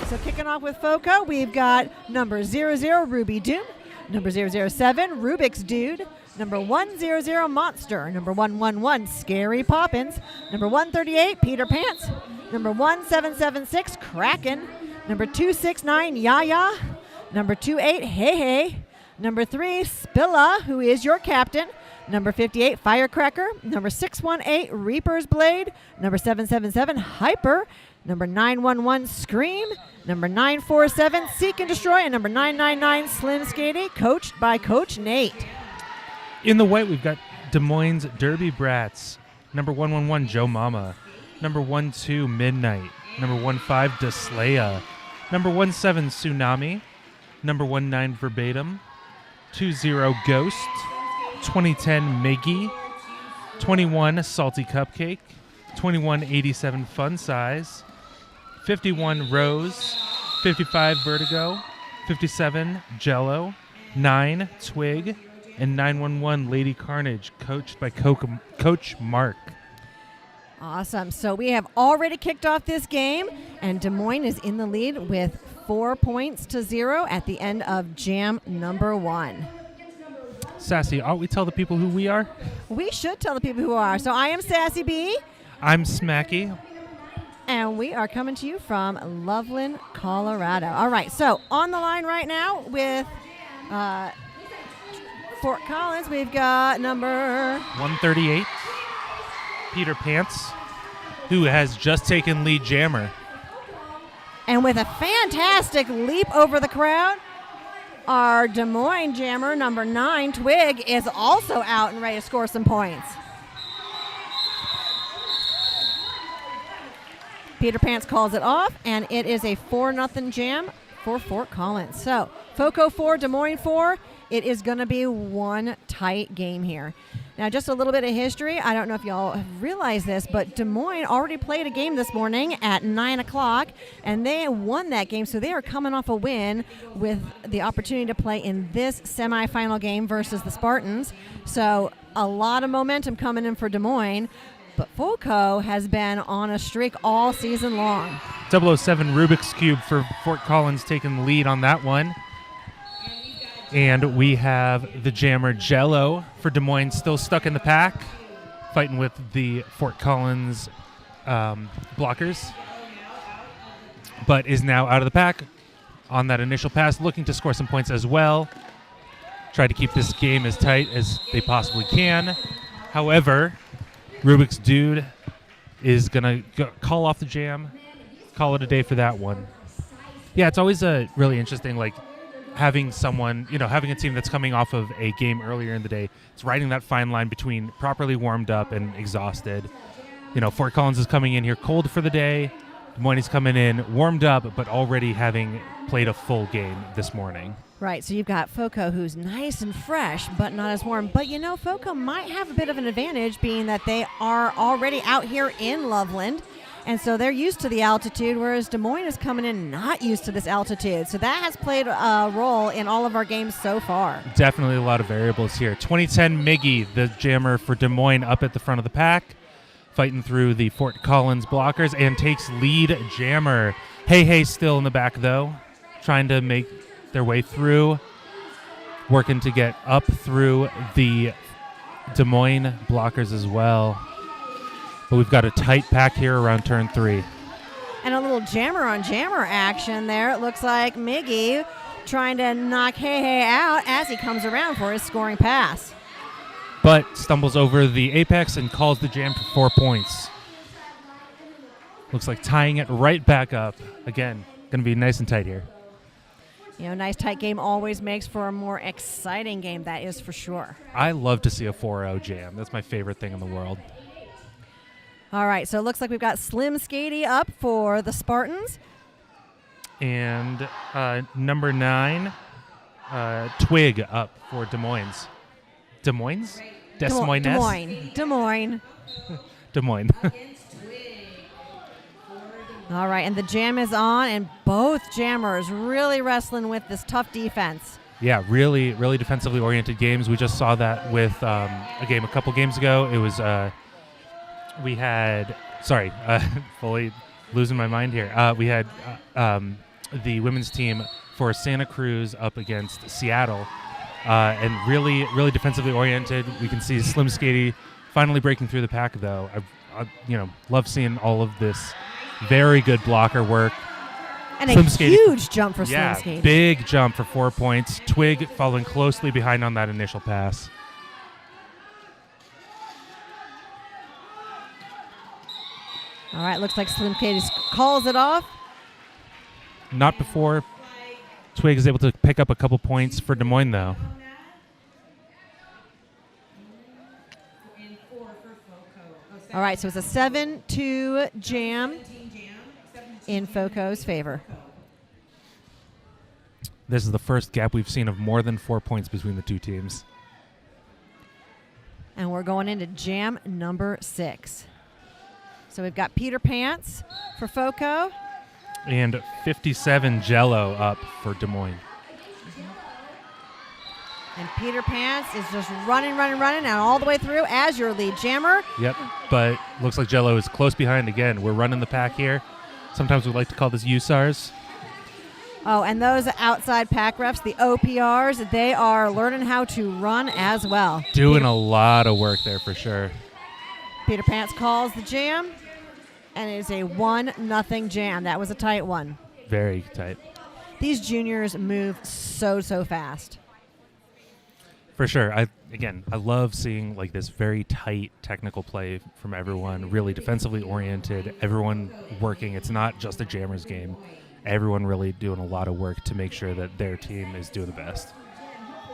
So kicking off with FoCo, we've got number 00, Ruby Doom. Number 007, Rubik's Dude. Number 100, Monster. Number 111, Scary Poppins. Number 138, Peter Pants. Number 1776, Kraken. Number 269, Yaya. Number 28, Hey Hey. Number 3, Spilla, who is your captain. Number 58, Firecracker. Number 618, Reaper's Blade. Number 777, Hyper. Number 911, Scream. Number 947, Seek and Destroy. And number 999, Slim Skady, coached by Coach Nate. In the white, we've got Des Moines Derby Brats. Number 111, Joe Mama. Number 12, Midnight. Number 15, Deslaya. Number 17, Tsunami. Number 19, Verbatim. 20, Ghost. 2010, Miggy. 21, Salty Cupcake. 21, 87, Fun Size. 51, Rose. 55, Vertigo. 57, Jello. 9, Twig. And 911, Lady Carnage, coached by Coach Mark. Awesome. So we have already kicked off this game, and Des Moines is in the lead with 4 points to 0 at the end of jam number 1. Sassy, ought we tell the people who we are? We should tell the people who are. So I am Sassy B. I'm Smacky. And we are coming to you from Loveland, Colorado. All right, so on the line right now with Fort Collins, we've got number 138, Peter Pants, who has just taken lead jammer. And with a fantastic leap over the crowd, our Des Moines jammer, number 9, Twig, is also out and ready to score some points. Peter Pants calls it off, and it is a 4-0 jam for Fort Collins. So, FoCo 4, Des Moines 4. It is going to be one tight game here. Now, just a little bit of history. I don't know if y'all have realized this, but Des Moines already played a game this morning at 9 o'clock, and they won that game, so they are coming off a win with the opportunity to play in this semifinal game versus the Spartans. So a lot of momentum coming in for Des Moines, but FoCo has been on a streak all season long. 007 Rubik's Cube for Fort Collins taking the lead on that one. And we have the jammer Jello for Des Moines still stuck in the pack, fighting with the Fort Collins blockers, but is now out of the pack on that initial pass, looking to score some points as well. Try to keep this game as tight as they possibly can. However, Rubik's Dude is going to call off the jam, call it a day for that one. Yeah, it's always a really interesting, having someone, having a team that's coming off of a game earlier in the day. It's riding that fine line between properly warmed up and exhausted. Fort Collins is coming in here cold for the day. Des Moines is coming in warmed up, but already having played a full game this morning. Right, so you've got FoCo, who's nice and fresh, but not as warm. But FoCo might have a bit of an advantage, being that they are already out here in Loveland. And so they're used to the altitude, whereas Des Moines is coming in not used to this altitude. So that has played a role in all of our games so far. Definitely a lot of variables here. 2010 Miggy, the jammer for Des Moines, up at the front of the pack, fighting through the Fort Collins blockers, and takes lead jammer. Hey Hey still in the back, though, trying to make their way through, working to get up through the Des Moines blockers as well. But we've got a tight pack here around turn 3. And a little jammer on jammer action there. It looks like Miggy trying to knock Hey Hey out as he comes around for his scoring pass. But stumbles over the apex and calls the jam for 4 points. Looks like tying it right back up. Again, going to be nice and tight here. Nice tight game always makes for a more exciting game, that is for sure. I love to see a 4-0 jam. That's my favorite thing in the world. All right, so it looks like we've got Slim Skady up for the Spartans. And number 9, Twig up for Des Moines. Des Moines? Des Moines? Des Moines. Des Moines. Des Moines. All right, and the jam is on, and both jammers really wrestling with this tough defense. Yeah, really, really defensively oriented games. We just saw that with a game a couple games ago. It was fully losing my mind here. We had the women's team for Santa Cruz up against Seattle, and really, really defensively oriented. We can see Slim Skady finally breaking through the pack, though. I love seeing all of this very good blocker work. And Slim a Skady, huge jump for Slim yeah, Skady. big jump for 4 points. Twig following closely behind on that initial pass. All right, looks like Slim Skady calls it off. Not before Twig is able to pick up a couple points for Des Moines, though. All right, so it's a 7-2 jam in FoCo's favor. This is the first gap we've seen of more than 4 points between the two teams. And we're going into jam number 6. So we've got Peter Pants for FoCo. And 57 Jello up for Des Moines. And Peter Pants is just running, and all the way through as your lead jammer. Yep, but looks like Jello is close behind again. We're running the pack here. Sometimes we like to call this USARs. Oh, and those outside pack refs, the OPRs, they are learning how to run as well. Doing a lot of work there for sure. Peter Pants calls the jam, and it is a 1-0 jam. That was a tight one. Very tight. These juniors move so fast. For sure. I love seeing like this very tight technical play from everyone, really defensively oriented, everyone working. It's not just a jammer's game. Everyone really doing a lot of work to make sure that their team is doing the best.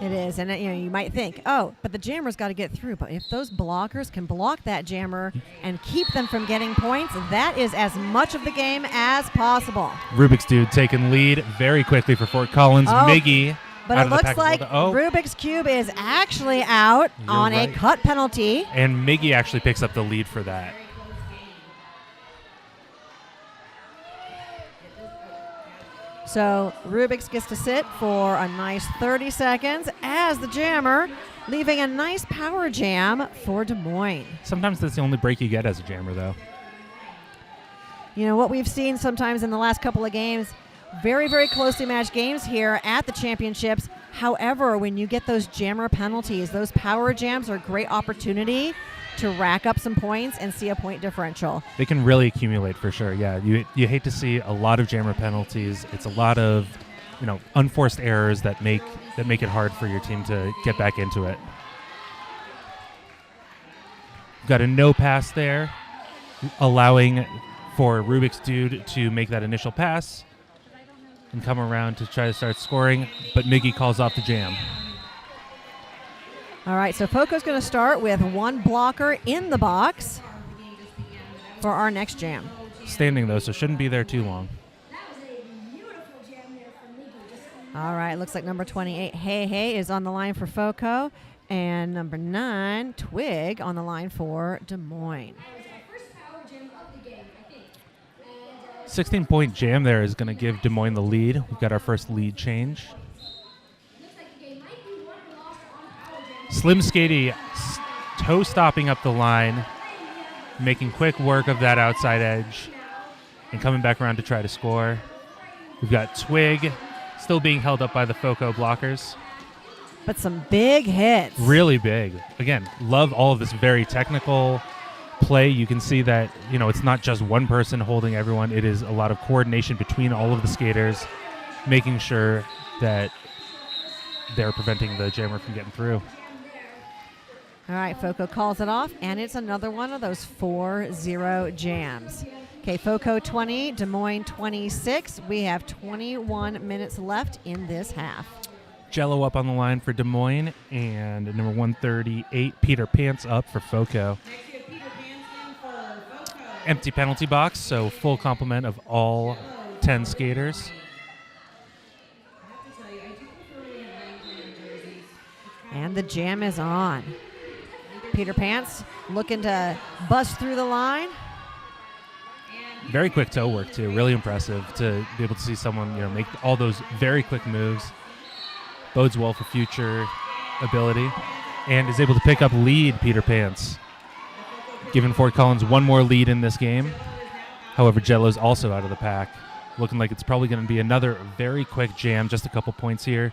It is, and you might think, oh, but the jammer's got to get through. But if those blockers can block that jammer and keep them from getting points, that is as much of the game as possible. Rubik's Dude taking lead very quickly for Fort Collins. Miggy. But it looks like Rubik's Cube is actually out on a cut penalty. And Miggy actually picks up the lead for that. So Rubik's gets to sit for a nice 30 seconds as the jammer, leaving a nice power jam for Des Moines. Sometimes that's the only break you get as a jammer, though. You know, what we've seen sometimes in the last couple of games, very, very closely matched games here at the championships. However, when you get those jammer penalties, those power jams are a great opportunity to rack up some points and see a point differential. They can really accumulate for sure. Yeah, you hate to see a lot of jammer penalties. It's a lot of, unforced errors that make it hard for your team to get back into it. Got a no pass there, allowing for Rubik's Dude to make that initial pass and come around to try to start scoring, but Miggy calls off the jam. All right, so FoCo's going to start with one blocker in the box for our next jam. Standing, though, so shouldn't be there too long. All right, looks like number 28, Hey, is on the line for FoCo, and number 9, Twig, on the line for Des Moines. 16-point jam there is going to give Des Moines the lead. We've got our first lead change. Slim Skady toe stopping up the line, making quick work of that outside edge, and coming back around to try to score. We've got Twig still being held up by the FoCo blockers. But some big hits. Really big. Again, love all of this very technical play. You can see that, it's not just one person holding everyone. It is a lot of coordination between all of the skaters, making sure that they're preventing the jammer from getting through. All right, FoCo calls it off, and it's another one of those 4-0 jams. Okay, FoCo 20, Des Moines 26. We have 21 minutes left in this half. Jello up on the line for Des Moines, and number 138, Peter Pants up for FoCo. Empty penalty box, so full complement of all 10 skaters. And the jam is on. Peter Pants looking to bust through the line. Very quick toe work, too. Really impressive to be able to see someone, make all those very quick moves. Bodes well for future ability. And is able to pick up lead, Peter Pants, giving Fort Collins one more lead in this game. However, Jello's also out of the pack. Looking like it's probably going to be another very quick jam, just a couple points here.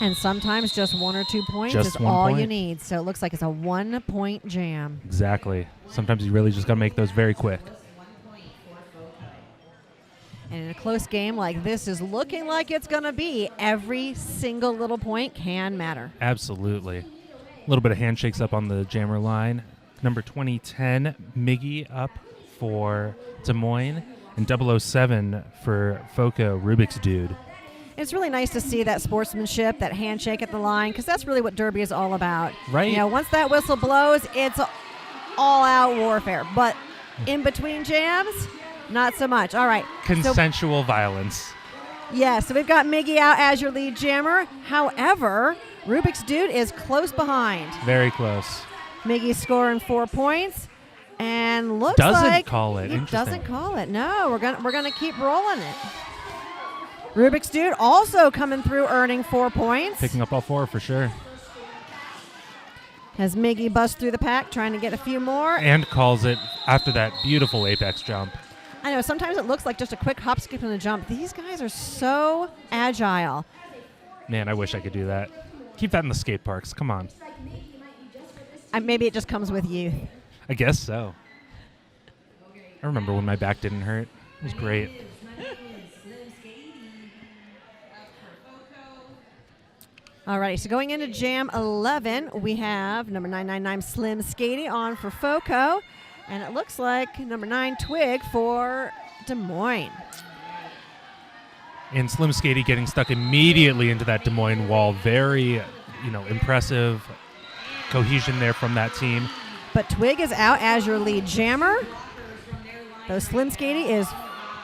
And sometimes just 1 or 2 points Just is 1 all you point. need. So it looks like it's a 1-point jam. Exactly. Sometimes you really just got to make those very quick. And in a close game like this is looking like it's going to be, every single little point can matter. Absolutely. A little bit of handshakes up on the jammer line. Number 2010, Miggy up for Des Moines, and 007 for FoCo, Rubik's Dude. It's really nice to see that sportsmanship, that handshake at the line, because that's really what Derby is all about. Right. You know, once that whistle blows, it's all-out warfare. But in between jams, not so much. All right. Consensual violence. Yeah, so we've got Miggy out as your lead jammer. However, Rubik's Dude is close behind. Very close. Miggy's scoring 4 points, and looks Doesn't like call it. he Interesting. doesn't call it. No, we're gonna keep rolling it. Rubik's Dude also coming through, earning 4 points. Picking up all 4 for sure. As Miggy busts through the pack, trying to get a few more. And calls it after that beautiful apex jump. I know, sometimes it looks like just a quick hop, skip, and a jump. These guys are so agile. Man, I wish I could do that. Keep that in the skate parks. Come on. Maybe it just comes with youth. I guess so. I remember when my back didn't hurt. It was great. All right, so going into Jam 11, we have number 999 Slim Skatey on for FoCo, and it looks like number 9 Twig for Des Moines. And Slim Skatey getting stuck immediately into that Des Moines wall. Very, impressive cohesion there from that team. But Twig is out as your lead jammer, though Slim Skatey is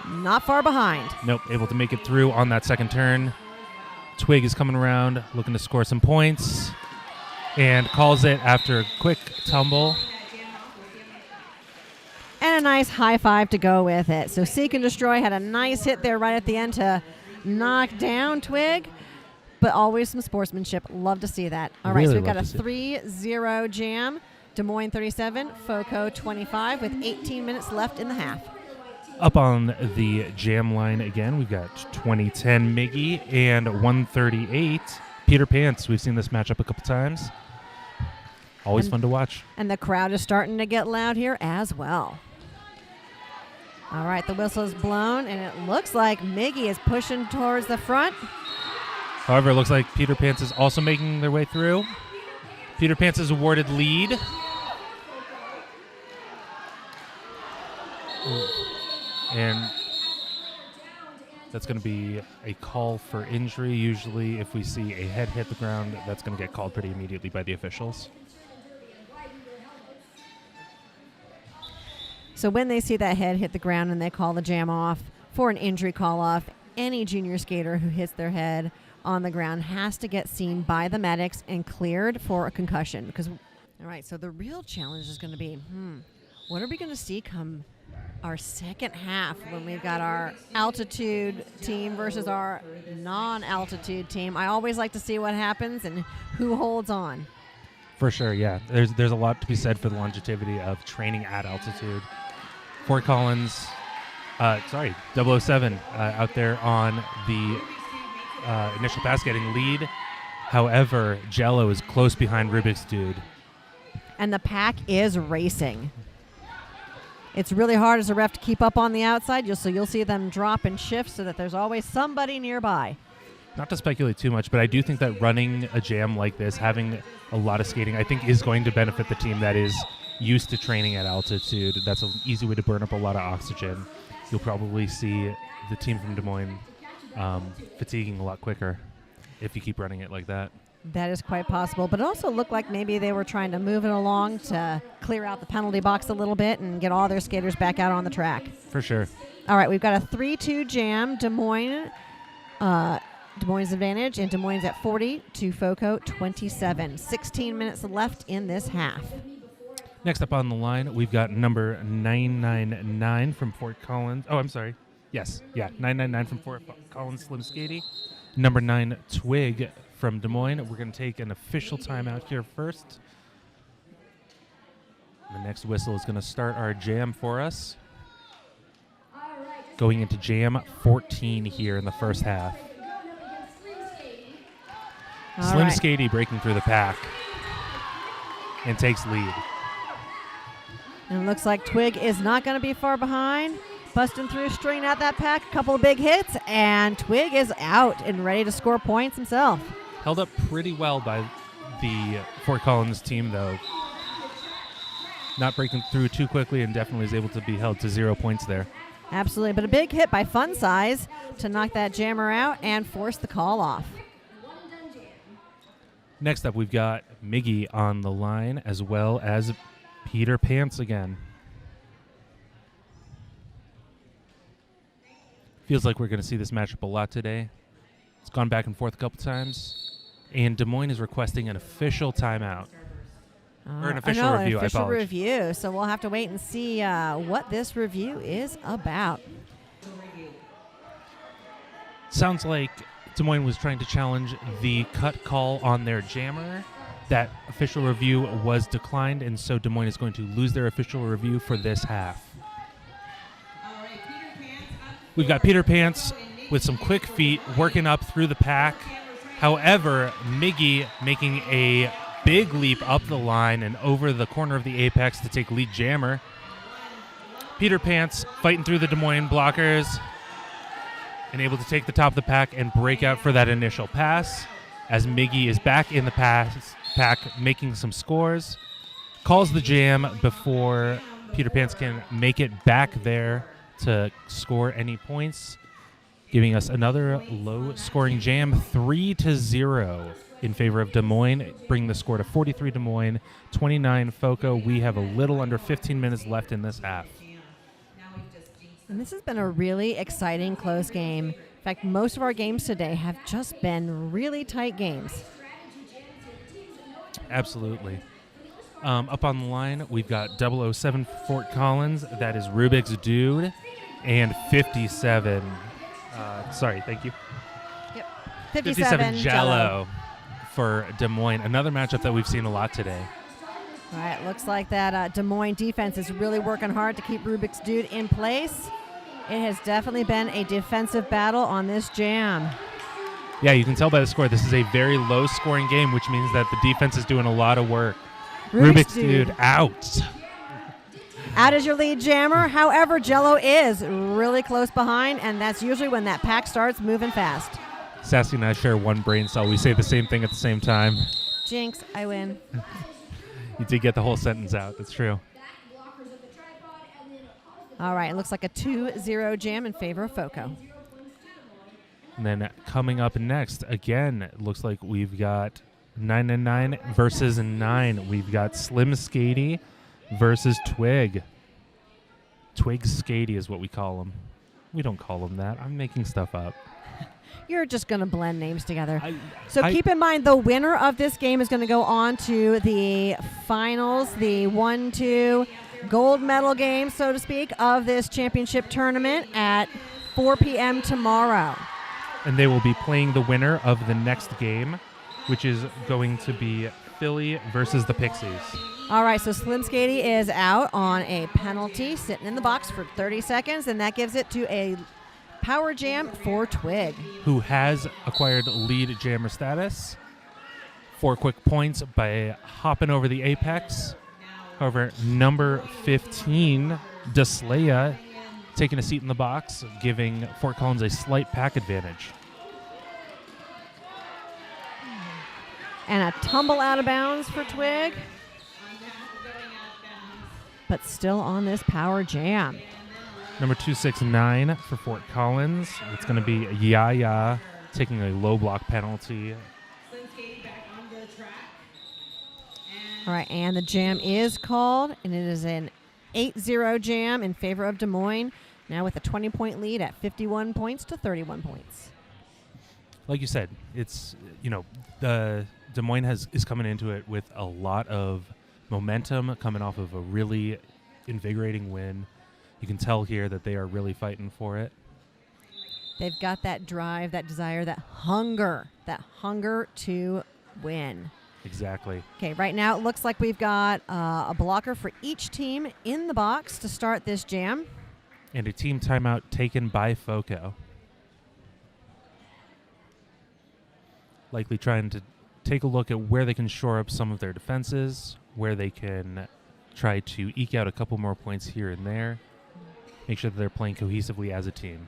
not far behind. Nope, able to make it through on that second turn. Twig is coming around, looking to score some points, and calls it after a quick tumble. And a nice high five to go with it. So Seek and Destroy had a nice hit there right at the end to knock down Twig, but always some sportsmanship. Love to see that. All right, Really so we've got a love to see 3-0 jam. Des Moines 37, FoCo 25 with 18 minutes left in the half. Up on the jam line again, we've got 2010 Miggy and 138 Peter Pants. We've seen this matchup a couple times. Always fun to watch. And the crowd is starting to get loud here as well. All right, the whistle is blown, and it looks like Miggy is pushing towards the front. However, it looks like Peter Pants is also making their way through. Peter Pants is awarded lead. And that's going to be a call for injury. Usually, if we see a head hit the ground, that's going to get called pretty immediately by the officials. So when they see that head hit the ground and they call the jam off for an injury call-off, any junior skater who hits their head on the ground has to get seen by the medics and cleared for a concussion. All right, so the real challenge is going to be, what are we going to see come our second half when we've got our altitude team versus our non-altitude team? I always like to see what happens and who holds on. For sure, yeah. There's a lot to be said for the longevity of training at altitude. Fort Collins, 007 out there on the initial pass getting lead. However, Jello is close behind Rubik's Dude. And the pack is racing. It's really hard as a ref to keep up on the outside, so you'll see them drop and shift so that there's always somebody nearby. Not to speculate too much, but I do think that running a jam like this, having a lot of skating, I think is going to benefit the team that is used to training at altitude. That's an easy way to burn up a lot of oxygen. You'll probably see the team from Des Moines fatiguing a lot quicker if you keep running it like that. That is quite possible, but it also looked like maybe they were trying to move it along to clear out the penalty box a little bit and get all their skaters back out on the track. For sure. All right, we've got a 3-2 jam. Des Moines advantage, and Des Moines at 40 to FoCo 27. 16 minutes left in this half. Next up on the line, we've got number 999 from Fort Collins. Oh, I'm sorry. Yes, 999 from Fort Collins, Slim Skatey. Number 9, Twig from Des Moines. We're going to take an official timeout here first. The next whistle is going to start our jam for us. Going into jam 14 here in the first half. Slim Skady breaking through the pack and takes lead. And it looks like Twig is not going to be far behind. Busting through, stringing out that pack, a couple of big hits, and Twig is out and ready to score points himself. Held up pretty well by the Fort Collins team, though. Not breaking through too quickly and definitely is able to be held to 0 points there. Absolutely, but a big hit by Fun Size to knock that jammer out and force the call off. Next up, we've got Miggy on the line, as well as Peter Pants again. Feels like we're going to see this matchup a lot today. It's gone back and forth a couple times. And Des Moines is requesting an official timeout. Or an official review, I apologize. Official review, so we'll have to wait and see what this review is about. Sounds like Des Moines was trying to challenge the cut call on their jammer. That official review was declined, and so Des Moines is going to lose their official review for this half. We've got Peter Pants with some quick feet working up through the pack. However, Miggy making a big leap up the line and over the corner of the apex to take lead jammer. Peter Pants fighting through the Des Moines blockers and able to take the top of the pack and break out for that initial pass as Miggy is back in the pack making some scores. Calls the jam before Peter Pants can make it back there to score any points, giving us another low-scoring jam, 3-0 in favor of Des Moines, bringing the score to 43 Des Moines, 29 FoCo. We have a little under 15 minutes left in this half. And this has been a really exciting close game. In fact, most of our games today have just been really tight games. Absolutely. Up on the line, we've got 007 Fort Collins. That is Rubik's Dude. And 57. Thank you. Yep. 57 Jello for Des Moines. Another matchup that we've seen a lot today. All right, looks like that Des Moines defense is really working hard to keep Rubik's Dude in place. It has definitely been a defensive battle on this jam. Yeah, you can tell by the score. This is a very low-scoring game, which means that the defense is doing a lot of work. Rubik's Dude out. Out is your lead jammer. However, Jello is really close behind, and that's usually when that pack starts moving fast. Sassy and I share one brain cell. We say the same thing at the same time. Jinx, I win. You did get the whole sentence out. That's true. All right, it looks like a 2-0 jam in favor of FoCo. And then coming up next, again, it looks like we've got 9 versus 9. We've got Slim Skady versus Twig. Twig Skady is what we call him. We don't call him that. I'm making stuff up. You're just going to blend names together. Keep in mind, the winner of this game is going to go on to the finals, the 1-2 gold medal game, so to speak, of this championship tournament at 4 p.m. tomorrow. And they will be playing the winner of the next game, which is going to be Philly versus the Pixies. All right, so Slim Skady is out on a penalty, sitting in the box for 30 seconds, and that gives it to a power jam for Twig, who has acquired lead jammer status. 4 quick points by hopping over the apex. However, number 15, Deslaya, taking a seat in the box, giving Fort Collins a slight pack advantage. And a tumble out of bounds for Twig, but still on this power jam. Number 269 for Fort Collins. It's going to be Yaya taking a low block penalty. All right, and the jam is called, and it is an 8-0 jam in favor of Des Moines, now with a 20-point lead at 51 points to 31 points. Like you said, it's, the Des Moines is coming into it with a lot of momentum, coming off of a really invigorating win. You can tell here that they are really fighting for it. They've got that drive, that desire, that hunger to win. Exactly. Okay, right now it looks like we've got a blocker for each team in the box to start this jam. And a team timeout taken by FoCo. Likely trying to take a look at where they can shore up some of their defenses, where they can try to eke out a couple more points here and there, make sure that they're playing cohesively as a team.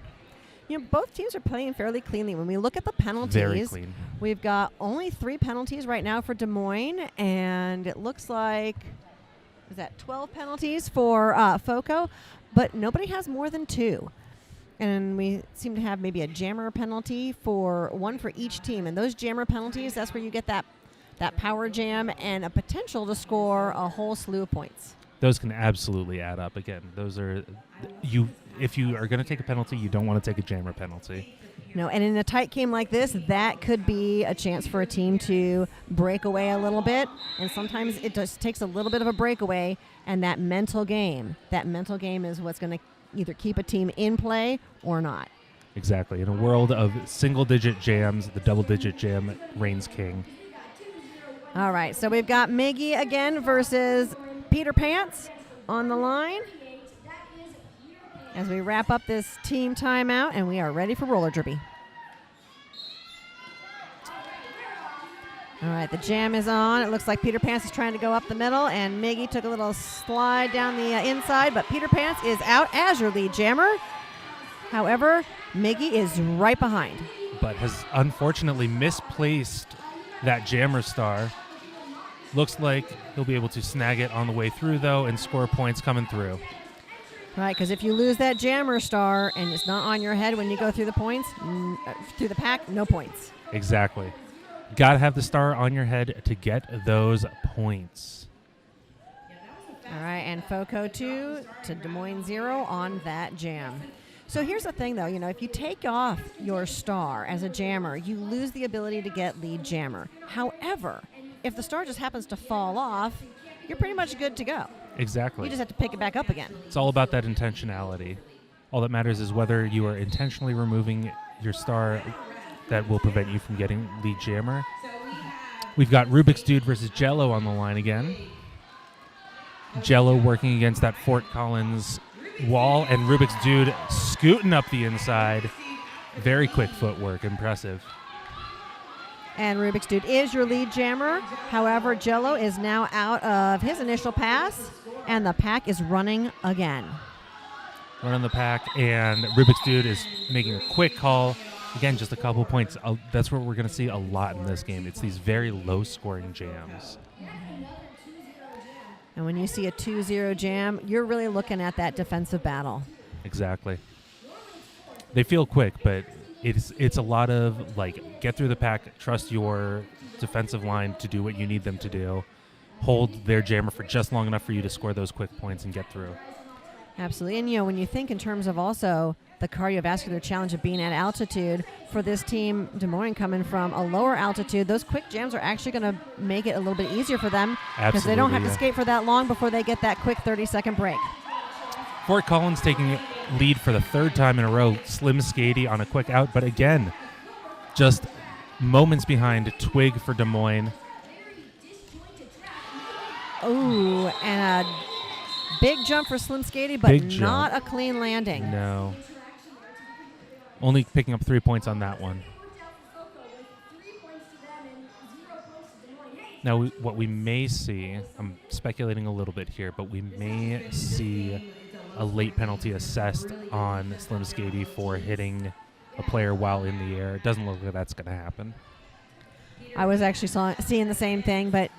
You know, both teams are playing fairly cleanly. When we look at the penalties, Very clean. We've got only 3 penalties right now for Des Moines, and it looks like, is that 12 penalties for FoCo? But nobody has more than 2. And we seem to have maybe a jammer penalty for 1 for each team. And those jammer penalties, that's where you get that power jam and a potential to score a whole slew of points. Those can absolutely add up. Again, those are if you are going to take a penalty, you don't want to take a jammer penalty. No, and in a tight game like this, that could be a chance for a team to break away a little bit. And sometimes it just takes a little bit of a breakaway, and that mental game is what's going to either keep a team in play or not. Exactly. In a world of single-digit jams, the double-digit jam reigns king. All right, so we've got Miggy again versus Peter Pants on the line as we wrap up this team timeout, and we are ready for roller derby. All right, the jam is on. It looks like Peter Pants is trying to go up the middle, and Miggy took a little slide down the inside, but Peter Pants is out as your lead jammer. However, Miggy is right behind. But has unfortunately misplaced that jammer star. Looks like he'll be able to snag it on the way through, though, and score points coming through. Right, because if you lose that jammer star and it's not on your head when you go through the points, through the pack, no points. Exactly. Got to have the star on your head to get those points. All right, and FoCo 2 to Des Moines 0 on that jam. So here's the thing, though. You know, if you take off your star as a jammer, you lose the ability to get lead jammer. However, if the star just happens to fall off, you're pretty much good to go. Exactly. You just have to pick it back up again. It's all about that intentionality. All that matters is whether you are intentionally removing your star that will prevent you from getting lead jammer. We've got Rubik's Dude versus Jello on the line again. Jello working against that Fort Collins wall, and Rubik's Dude scooting up the inside. Very quick footwork. Impressive. And Rubik's Dude is your lead jammer. However, Jello is now out of his initial pass, and the pack is running again. Running the pack, and Rubik's Dude is making a quick call. Again, just a couple points. That's what we're going to see a lot in this game. It's these very low-scoring jams. And when you see a 2-0 jam, you're really looking at that defensive battle. Exactly. They feel quick, but it's a lot of, like, get through the pack, trust your defensive line to do what you need them to do, hold their jammer for just long enough for you to score those quick points and get through. Absolutely. And, you know, when you think in terms of also the cardiovascular challenge of being at altitude, for this team, Des Moines coming from a lower altitude, those quick jams are actually going to make it a little bit easier for them because they don't have to skate for that long before they get that quick 30-second break. Fort Collins taking lead for the 3rd time in a row. Slim Skady on a quick out, but again, just moments behind Twig for Des Moines. Ooh, and a big jump for Slim Skady, but not a clean landing. No. Only picking up 3 points on that one. Now, what we may see, I'm speculating a little bit here, but we may see a late penalty assessed on Slim Skady for hitting a player while in the air. It doesn't look like that's going to happen. I was actually seeing the same thing, but...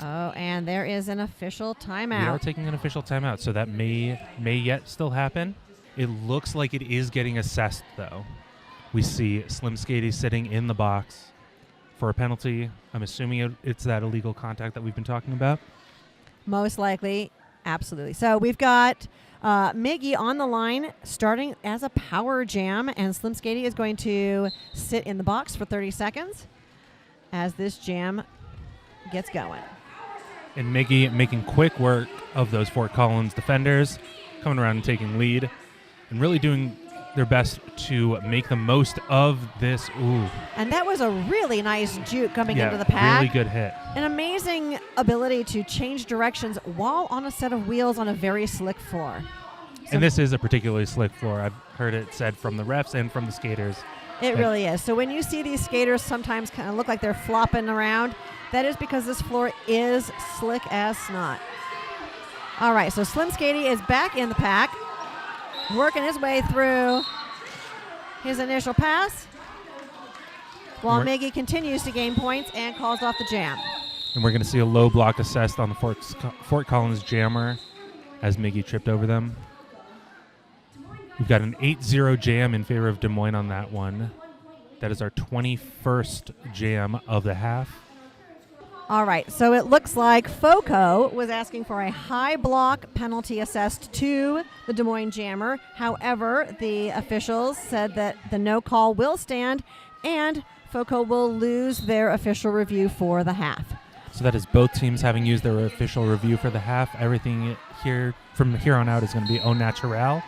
Oh, and there is an official timeout. We are taking an official timeout, so that may yet still happen. It looks like it is getting assessed, though. We see Slim Skady sitting in the box for a penalty. I'm assuming it's that illegal contact that we've been talking about. Most likely, absolutely. So we've got Miggy on the line starting as a power jam, and Slim Skady is going to sit in the box for 30 seconds as this jam gets going. And Miggy making quick work of those Fort Collins defenders, coming around and taking lead, and really doing their best to make the most of this. Ooh. And that was a really nice juke coming into the pack. Really good hit. An amazing ability to change directions while on a set of wheels on a very slick floor. And this is a particularly slick floor. I've heard it said from the refs and from the skaters. It really is. So when you see these skaters sometimes kind of look like they're flopping around, that is because this floor is slick as snot. All right, so Slim Skady is back in the pack, working his way through his initial pass, while Miggy continues to gain points and calls off the jam. And we're going to see a low block assessed on the Fort Collins jammer as Miggy tripped over them. We've got an 8-0 jam in favor of Des Moines on that one. That is our 21st jam of the half. All right, so it looks like FoCo was asking for a high block penalty assessed to the Des Moines jammer. However, the officials said that the no call will stand and FoCo will lose their official review for the half. So that is both teams having used their official review for the half. Everything here from here on out is going to be au naturel.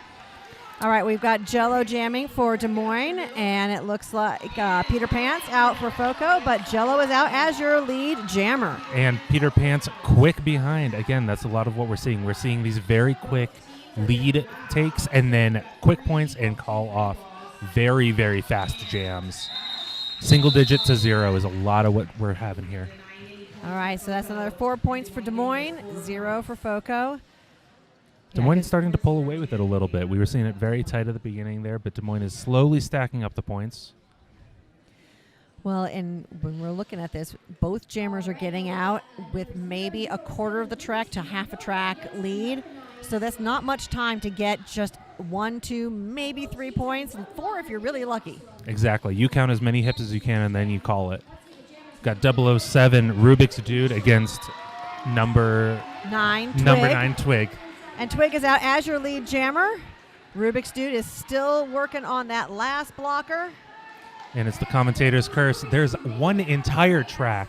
All right, we've got Jello jamming for Des Moines, and it looks like Peter Pants out for FoCo, but Jello is out as your lead jammer. And Peter Pants quick behind. Again, that's a lot of what we're seeing. We're seeing these very quick lead takes and then quick points and call off. Very, very fast jams. Single digit to 0 is a lot of what we're having here. All right, so that's another 4 points for Des Moines, 0 for FoCo. Des Moines is starting to pull away with it a little bit. We were seeing it very tight at the beginning there, but Des Moines is slowly stacking up the points. Well, and when we're looking at this, both jammers are getting out with maybe a quarter of the track to half a track lead. So that's not much time to get just 1, 2, maybe 3 points, and 4 if you're really lucky. Exactly. You count as many hips as you can, and then you call it. Got 007 Rubik's Dude against number 9 Twig. And Twig is out as your lead jammer. Rubik's Dude is still working on that last blocker. And it's the commentator's curse. There's one entire track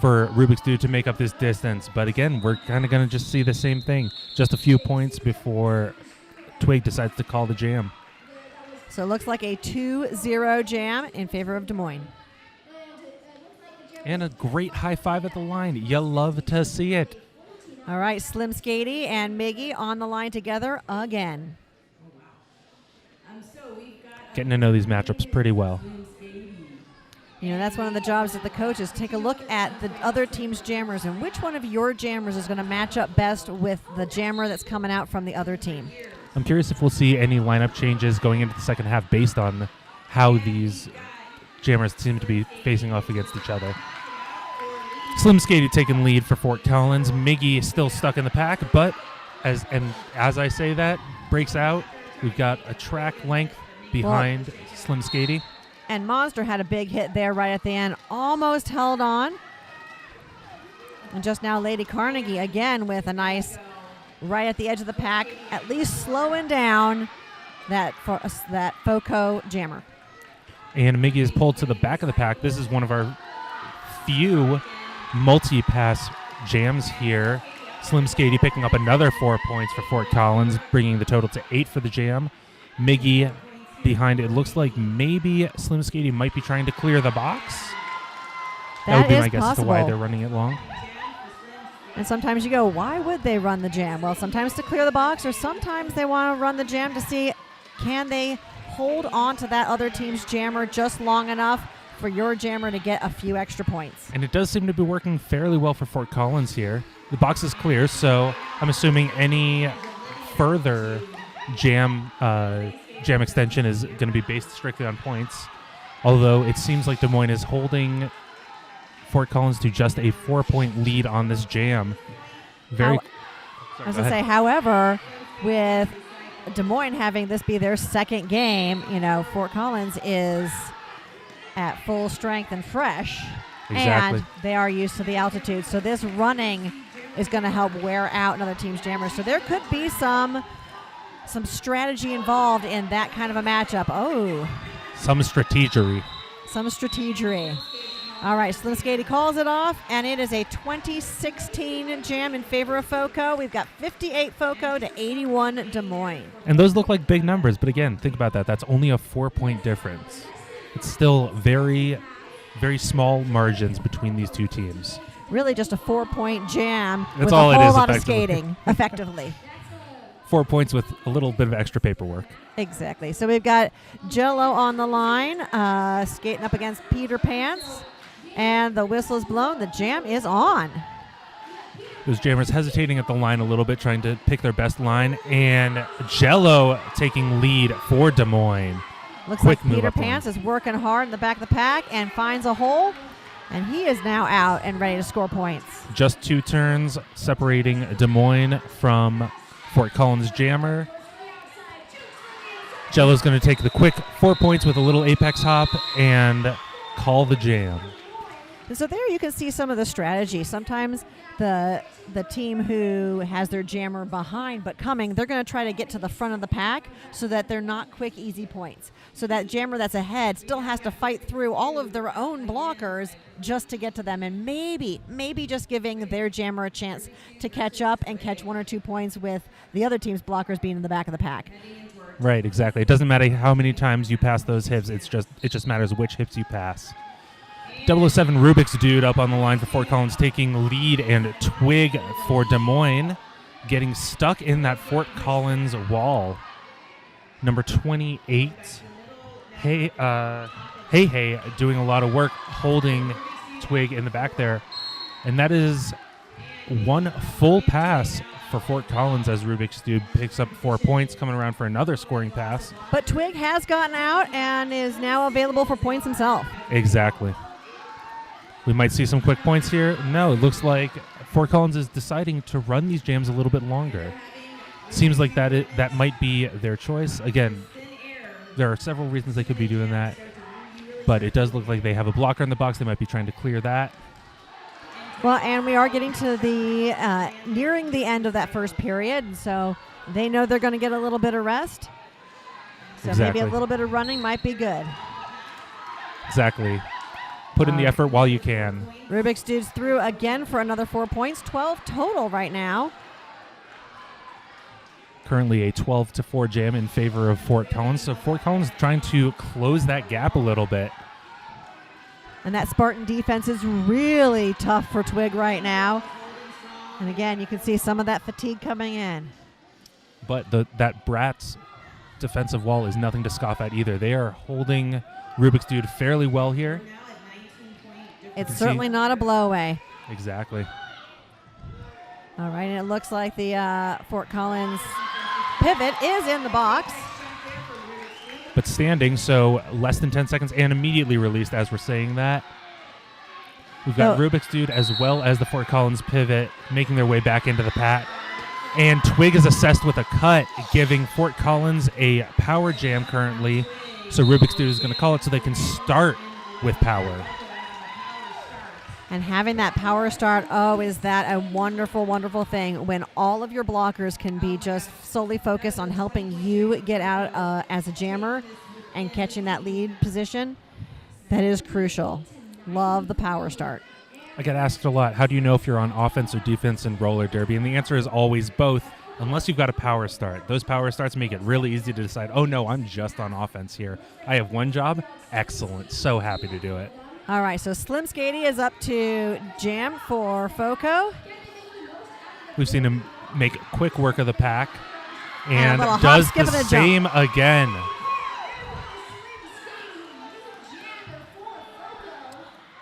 for Rubik's Dude to make up this distance. But again, we're kind of going to just see the same thing. Just a few points before Twig decides to call the jam. So it looks like a 2-0 jam in favor of Des Moines. And a great high five at the line. You love to see it. All right, Slim Skady and Miggy on the line together again. Getting to know these matchups pretty well. You know, that's one of the jobs of the coaches. Take a look at the other team's jammers and which one of your jammers is going to match up best with the jammer that's coming out from the other team. I'm curious if we'll see any lineup changes going into the second half based on how these jammers seem to be facing off against each other. Slim Skady taking lead for Fort Collins. Miggy is still stuck in the pack, but as I say that, breaks out. We've got a track length behind Slim Skady. And Monster had a big hit there right at the end. Almost held on. And just now Lady Carnegie again with a nice right at the edge of the pack, at least slowing down that FoCo jammer. And Miggy is pulled to the back of the pack. This is one of our few multi-pass jams here. Slim Skady picking up another 4 points for Fort Collins, bringing the total to 8 for the jam. Miggy behind it. Looks like maybe Slim Skady might be trying to clear the box. That would be my guess as to why they're running it long. And sometimes you go, why would they run the jam? Well, sometimes to clear the box, or sometimes they want to run the jam to see can they hold on to that other team's jammer just long enough for your jammer to get a few extra points. And it does seem to be working fairly well for Fort Collins here. The box is clear, so I'm assuming any further jam extension is going to be based strictly on points. Although it seems like Des Moines is holding Fort Collins to just a 4-point lead on this jam. However, with Des Moines having this be their second game, you know, Fort Collins is at full strength and fresh. Exactly. And they are used to the altitude. So this running is going to help wear out another team's jammers. So there could be some strategy involved in that kind of a matchup. Oh. Some strategery. All right, Slim Skady calls it off, and it is a 2016 jam in favor of FoCo. We've got 58 FoCo to 81 Des Moines. And those look like big numbers, but again, think about that. That's only a 4-point difference. It's still very, very small margins between these two teams. Really just a 4-point jam That's with all a it whole is, lot of effectively. skating, effectively. 4 points with a little bit of extra paperwork. Exactly. So we've got Jello on the line, skating up against Peter Pants, and the whistle is blown. The jam is on. Those jammers hesitating at the line a little bit, trying to pick their best line, and Jello taking lead for Des Moines. Looks Quick like move Peter up line. Pants is working hard in the back of the pack and finds a hole, and he is now out and ready to score points. Just 2 turns separating Des Moines from Fort Collins jammer. Jello's going to take the quick 4 points with a little apex hop and call the jam. And so there you can see some of the strategy. Sometimes the team who has their jammer behind but coming, they're going to try to get to the front of the pack so that they're not quick, easy points. So that jammer that's ahead still has to fight through all of their own blockers just to get to them, and maybe just giving their jammer a chance to catch up and catch 1 or 2 points with the other team's blockers being in the back of the pack. Right, exactly. It doesn't matter how many times you pass those hips. It just matters which hips you pass. 007 Rubik's Dude up on the line for Fort Collins, taking lead, and Twig for Des Moines, getting stuck in that Fort Collins wall. Number 28, Hey, doing a lot of work holding Twig in the back there. And that is 1 full pass for Fort Collins as Rubik's Dude picks up 4 points, coming around for another scoring pass. But Twig has gotten out and is now available for points himself. Exactly. We might see some quick points here. No, it looks like Fort Collins is deciding to run these jams a little bit longer. Seems like that might be their choice. Again, there are several reasons they could be doing that, but it does look like they have a blocker in the box. They might be trying to clear that. Well, and we are getting to the nearing the end of that first period, and so they know they're going to get a little bit of rest. So Exactly. maybe a little bit of running might be good. Exactly. Put in the effort while you can. Rubik's Dude's through again for another 4 points, 12 total right now. Currently a 12-4 jam in favor of Fort Collins. So Fort Collins trying to close that gap a little bit. And that Spartan defense is really tough for Twig right now. And again, you can see some of that fatigue coming in. But that Bratz defensive wall is nothing to scoff at either. They are holding Rubik's Dude fairly well here. It's certainly not a blowaway. Exactly. All right, and it looks like the Fort Collins pivot is in the box. But standing, so less than 10 seconds and immediately released as we're saying that. We've got Rubik's Dude as well as the Fort Collins pivot making their way back into the pack. And Twig is assessed with a cut, giving Fort Collins a power jam currently. So Rubik's Dude is going to call it so they can start with power. And having that power start, is that a wonderful, wonderful thing when all of your blockers can be just solely focused on helping you get out as a jammer and catching that lead position. That is crucial. Love the power start. I get asked a lot, how do you know if you're on offense or defense in roller derby? And the answer is always both, unless you've got a power start. Those power starts make it really easy to decide, oh no, I'm just on offense here. I have one job. Excellent. So happy to do it. All right, so Slim Skady is up to jam for FoCo. We've seen him make quick work of the pack and a little hop, does skip, the and a same again.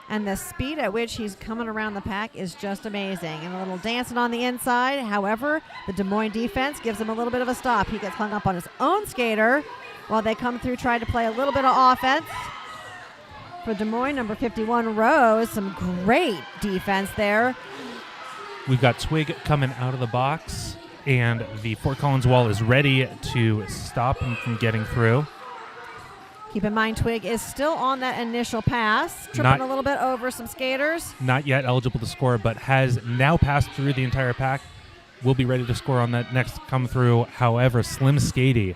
And the speed at which he's coming around the pack is just amazing. And a little dancing on the inside. However, the Des Moines defense gives him a little bit of a stop. He gets hung up on his own skater while they come through, try to play a little bit of offense. For Des Moines, number 51, Rose, some great defense there. We've got Twig coming out of the box, and the Fort Collins wall is ready to stop him from getting through. Keep in mind, Twig is still on that initial pass, tripping a little bit over some skaters. Not yet eligible to score, but has now passed through the entire pack. Will be ready to score on that next come through. However, Slim Skady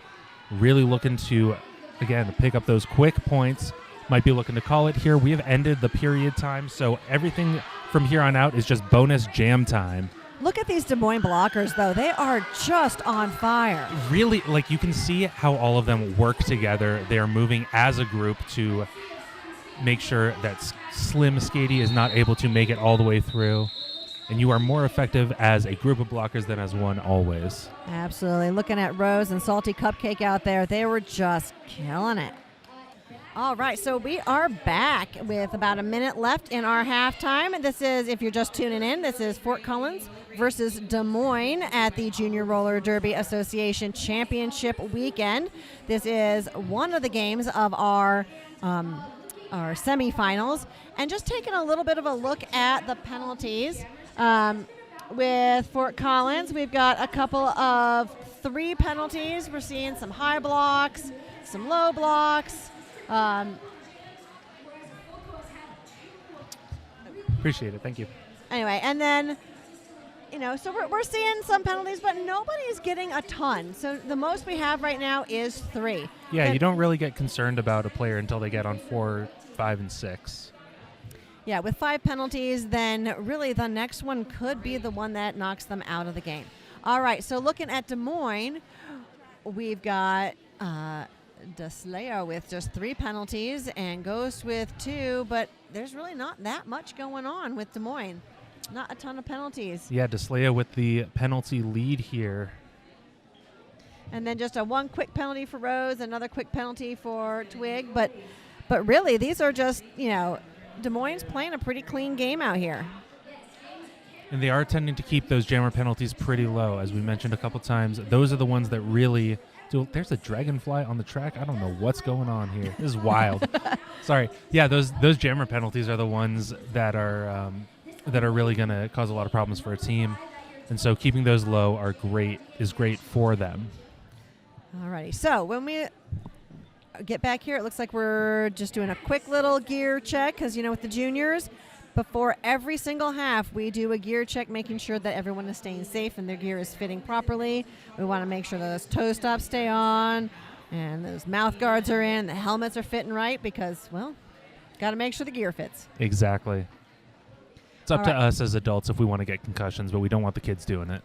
really looking to, again, pick up those quick points might be looking to call it here. We have ended the period time, so everything from here on out is just bonus jam time. Look at these Des Moines blockers, though. They are just on fire. Really, like, you can see how all of them work together. They are moving as a group to make sure that Slim Skady is not able to make it all the way through. And you are more effective as a group of blockers than as one always. Absolutely. Looking at Rose and Salty Cupcake out there, they were just killing it. All right, so we are back with about a minute left in our halftime. This is, if you're just tuning in, this is Fort Collins versus Des Moines at the Junior Roller Derby Association Championship weekend. This is one of the games of our semifinals. And just taking a little bit of a look at the penalties. With Fort Collins, we've got a couple of 3 penalties. We're seeing some high blocks, some low blocks. Appreciate it. Thank you. Anyway, and then, so we're seeing some penalties, but nobody's getting a ton. So the most we have right now is 3. Yeah, you don't really get concerned about a player until they get on 4, 5, and 6. Yeah, with 5 penalties, then really the next one could be the one that knocks them out of the game. All right, so looking at Des Moines, we've got Deslayer with just 3 penalties and Ghost with 2, but there's really not that much going on with Des Moines. Not a ton of penalties. Yeah, Deslaya with the penalty lead here. And then just a 1 quick penalty for Rose, another quick penalty for Twig, but really these are just, Des Moines playing a pretty clean game out here. And they are tending to keep those jammer penalties pretty low, as we mentioned a couple times. Those are the ones that really do. There's a dragonfly on the track. I don't know what's going on here. This is wild. Sorry. Yeah, those jammer penalties are the ones that are really going to cause a lot of problems for a team. And so keeping those low is great for them. All righty. So when we get back here, it looks like we're just doing a quick little gear check because, with the juniors, before every single half, we do a gear check, making sure that everyone is staying safe and their gear is fitting properly. We want to make sure those toe stops stay on and those mouth guards are in, the helmets are fitting right because, got to make sure the gear fits. Exactly. It's up to us as adults if we want to get concussions, but we don't want the kids doing it.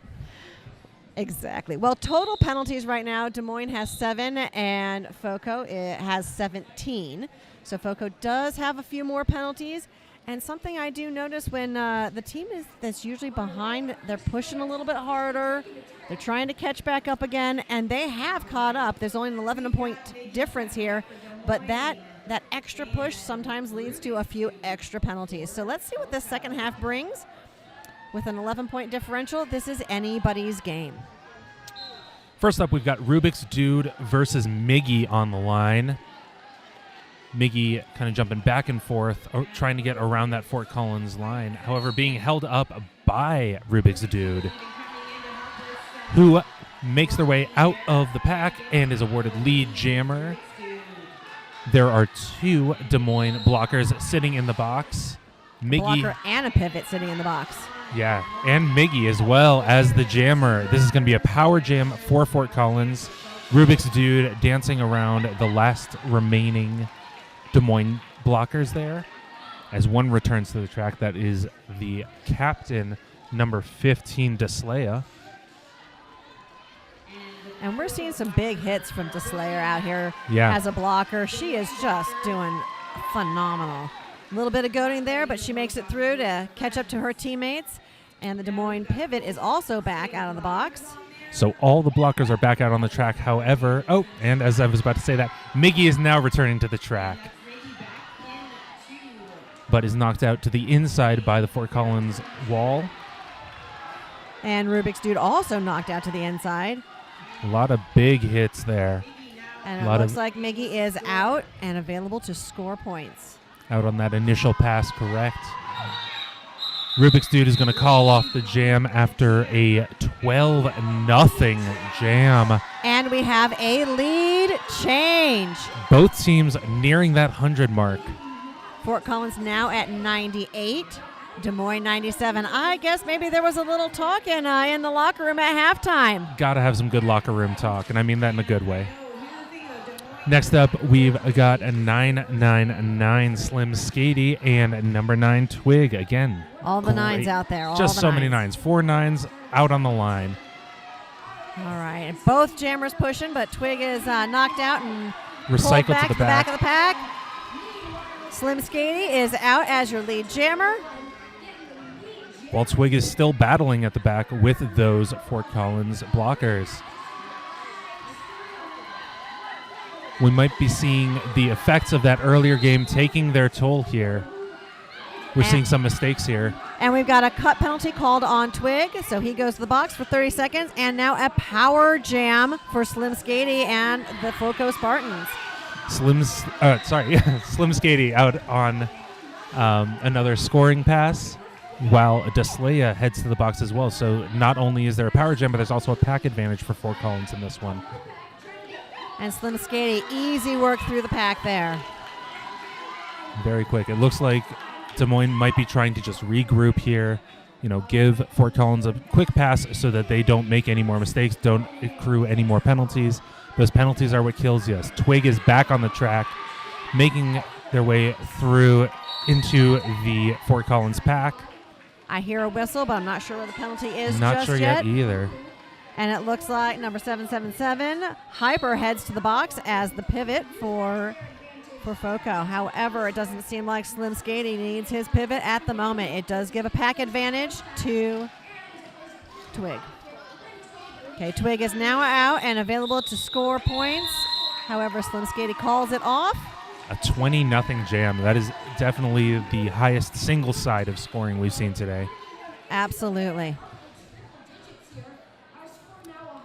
Exactly. Well, total penalties right now, Des Moines has 7 and FoCo has 17. So FoCo does have a few more penalties. And something I do notice when the team that's usually behind, they're pushing a little bit harder. They're trying to catch back up again, and they have caught up. There's only an 11-point difference here, but that extra push sometimes leads to a few extra penalties. So let's see what the second half brings. With an 11-point differential, this is anybody's game. First up, we've got Rubik's Dude versus Miggy on the line. Miggy kind of jumping back and forth, trying to get around that Fort Collins line. However, being held up by Rubik's Dude, who makes their way out of the pack and is awarded lead jammer. There are 2 Des Moines blockers sitting in the box. Miggy, blocker and a pivot sitting in the box. Yeah, and Miggy as well as the jammer. This is going to be a power jam for Fort Collins. Rubik's Dude dancing around the last remaining Des Moines blockers there as one returns to the track. That is the captain, number 15, Deslaya. And we're seeing some big hits from Deslayer out here as a blocker. She is just doing phenomenal. A little bit of goading there, but she makes it through to catch up to her teammates. And the Des Moines pivot is also back out of the box. So all the blockers are back out on the track. However, and as I was about to say that, Miggy is now returning to the track, but is knocked out to the inside by the Fort Collins wall. And Rubik's Dude also knocked out to the inside. A lot of big hits there. And it looks like Miggy is out and available to score points. Out on that initial pass, correct. Rubik's Dude is going to call off the jam after a 12-0 jam. And we have a lead change. Both teams nearing that 100 mark. Fort Collins now at 98. Des Moines 97. I guess maybe there was a little talk in the locker room at halftime. Got to have some good locker room talk, and I mean that in a good way. Next up, we've got a 999 Slim Skady and number 9 Twig. Again, all the nines out there. Just so many nines. 4 nines out on the line. All right. And both jammers pushing, but Twig is knocked out and recycled back to the back of the pack. Slim Skady is out as your lead jammer. While Twig is still battling at the back with those Fort Collins blockers. We might be seeing the effects of that earlier game taking their toll here. We're seeing some mistakes here. And we've got a cut penalty called on Twig, so he goes to the box for 30 seconds. And now a power jam for Slim Skady and the FoCo Spartans. Slim Skady out on another scoring pass, while Deslea heads to the box as well. So not only is there a power jam, but there's also a pack advantage for Fort Collins in this one. And Slim Skady, easy work through the pack there. Very quick. It looks like Des Moines might be trying to just regroup here, give Fort Collins a quick pass so that they don't make any more mistakes, don't accrue any more penalties. Those penalties are what kills you. Twig is back on the track, making their way through into the Fort Collins pack. I hear a whistle, but I'm not sure where the penalty is Not sure yet either. And it looks like number 777, Hyper, heads to the box as the pivot for FoCo. However, it doesn't seem like Slim Skady needs his pivot at the moment. It does give a pack advantage to Twig. Okay, Twig is now out and available to score points. However, Slim Skady calls it off. A 20-0 jam. That is definitely the highest single side of scoring we've seen today. Absolutely.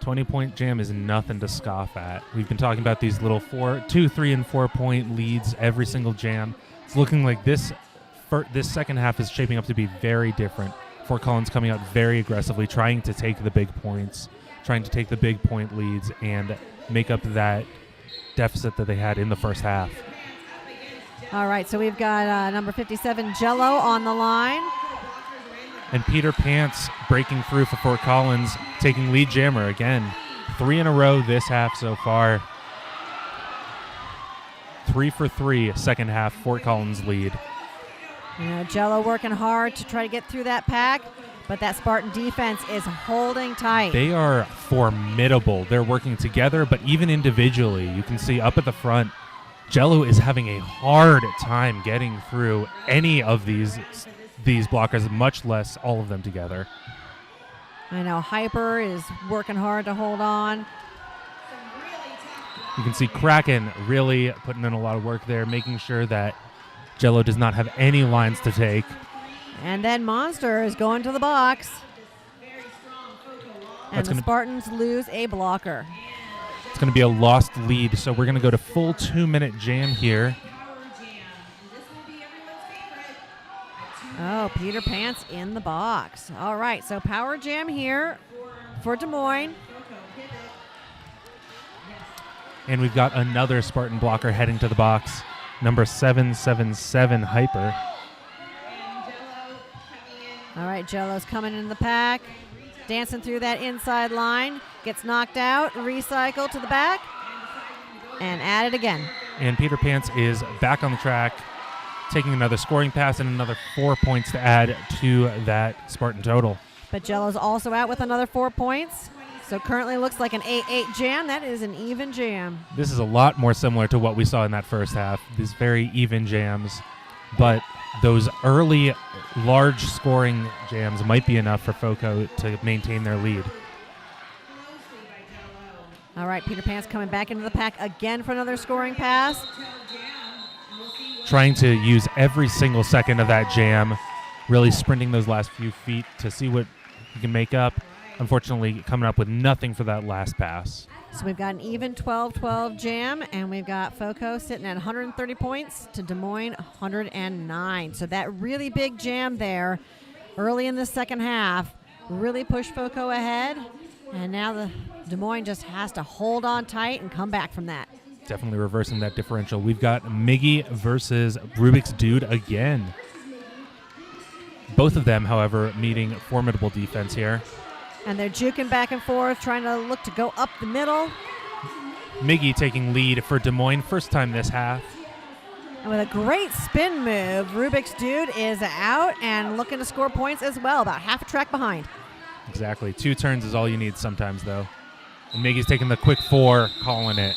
20-point jam is nothing to scoff at. We've been talking about these little 2, 3, and 4-point leads every single jam. It's looking like this second half is shaping up to be very different. Fort Collins coming out very aggressively, trying to take the big points, trying to take the big point leads and make up that deficit that they had in the first half. All right, so we've got number 57, Jello, on the line. And Peter Pants breaking through for Fort Collins, taking lead jammer again. 3 in a row this half so far. 3 for 3, second half, Fort Collins lead. Jello working hard to try to get through that pack, but that Spartan defense is holding tight. They are formidable. They're working together, but even individually, you can see up at the front, Jello is having a hard time getting through any of these blockers, much less all of them together. I know Hyper is working hard to hold on. You can see Kraken really putting in a lot of work there, making sure that Jello does not have any lines to take. And then Monster is going to the box. And the Spartans lose a blocker. It's going to be a lost lead, so we're going to go to full 2-minute jam here. Oh, Peter Pants in the box. All right, so power jam here for Des Moines. And we've got another Spartan blocker heading to the box, number 777, Hyper. All right, Jello's coming in the pack, dancing through that inside line, gets knocked out, recycled to the back, and at it again. And Peter Pants is back on the track, taking another scoring pass and another 4 points to add to that Spartan total. But Jello's also out with another 4 points. So currently looks like an 8-8 jam. That is an even jam. This is a lot more similar to what we saw in that first half. These very even jams. But those early large scoring jams might be enough for FoCo to maintain their lead. All right, Peter Pants coming back into the pack again for another scoring pass. Trying to use every single second of that jam, really sprinting those last few feet to see what he can make up. Unfortunately, coming up with nothing for that last pass. So we've got an even 12-12 jam, and we've got FoCo sitting at 130 points to Des Moines 109. So that really big jam there early in the second half really pushed FoCo ahead, and now the Des Moines just has to hold on tight and come back from that. Definitely reversing that differential. We've got Miggy versus Rubik's Dude again. Both of them, however, meeting formidable defense here. And they're juking back and forth, trying to look to go up the middle. Miggy taking lead for Des Moines, first time this half. And with a great spin move, Rubik's Dude is out and looking to score points as well, about half a track behind. Exactly. 2 turns is all you need sometimes, though. And Miggy's taking the quick 4, calling it.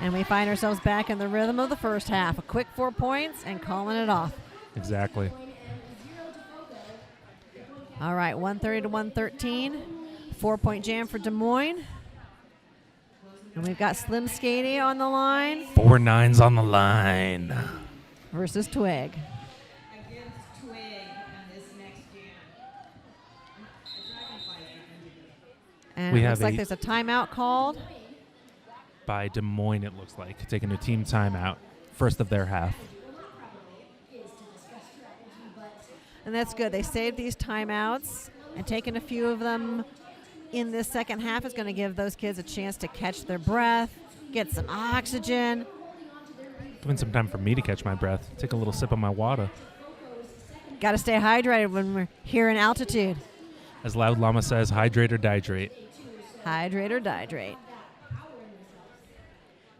And we find ourselves back in the rhythm of the first half. A quick 4 points and calling it off. Exactly. All right, 130 to 113. 4-point jam for Des Moines. And we've got Slim Skady on the line. 4 9s on the line. Versus Twig. And it looks like there's a timeout called. By Des Moines, it looks like. Taking a team timeout. First of their half. And that's good. They saved these timeouts, and taking a few of them in this second half is going to give those kids a chance to catch their breath, get some oxygen. Giving some time for me to catch my breath. Take a little sip of my water. Got to stay hydrated when we're here in altitude. As Loud Llama says, hydrate or dihydrate. Hydrate or dihydrate.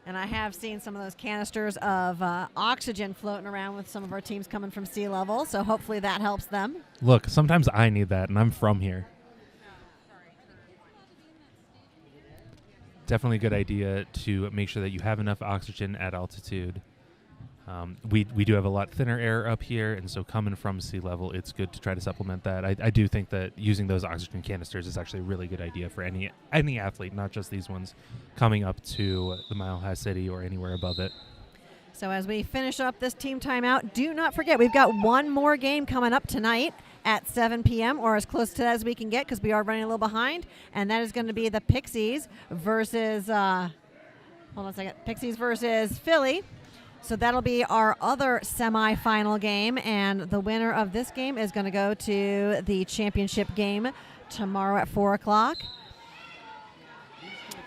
And I have seen some of those canisters of oxygen floating around with some of our teams coming from sea level, so hopefully that helps them. Look, sometimes I need that, and I'm from here. Definitely a good idea to make sure that you have enough oxygen at altitude. We do have a lot thinner air up here, and so coming from sea level, it's good to try to supplement that. I do think that using those oxygen canisters is actually a really good idea for any athlete, not just these ones, coming up to the Mile High City or anywhere above it. So as we finish up this team timeout, do not forget we've got one more game coming up tonight at 7 p.m. or as close to that as we can get because we are running a little behind, and that is going to be the Pixies versus Pixies versus Philly. So that'll be our other semifinal game, and the winner of this game is going to go to the championship game tomorrow at 4 o'clock.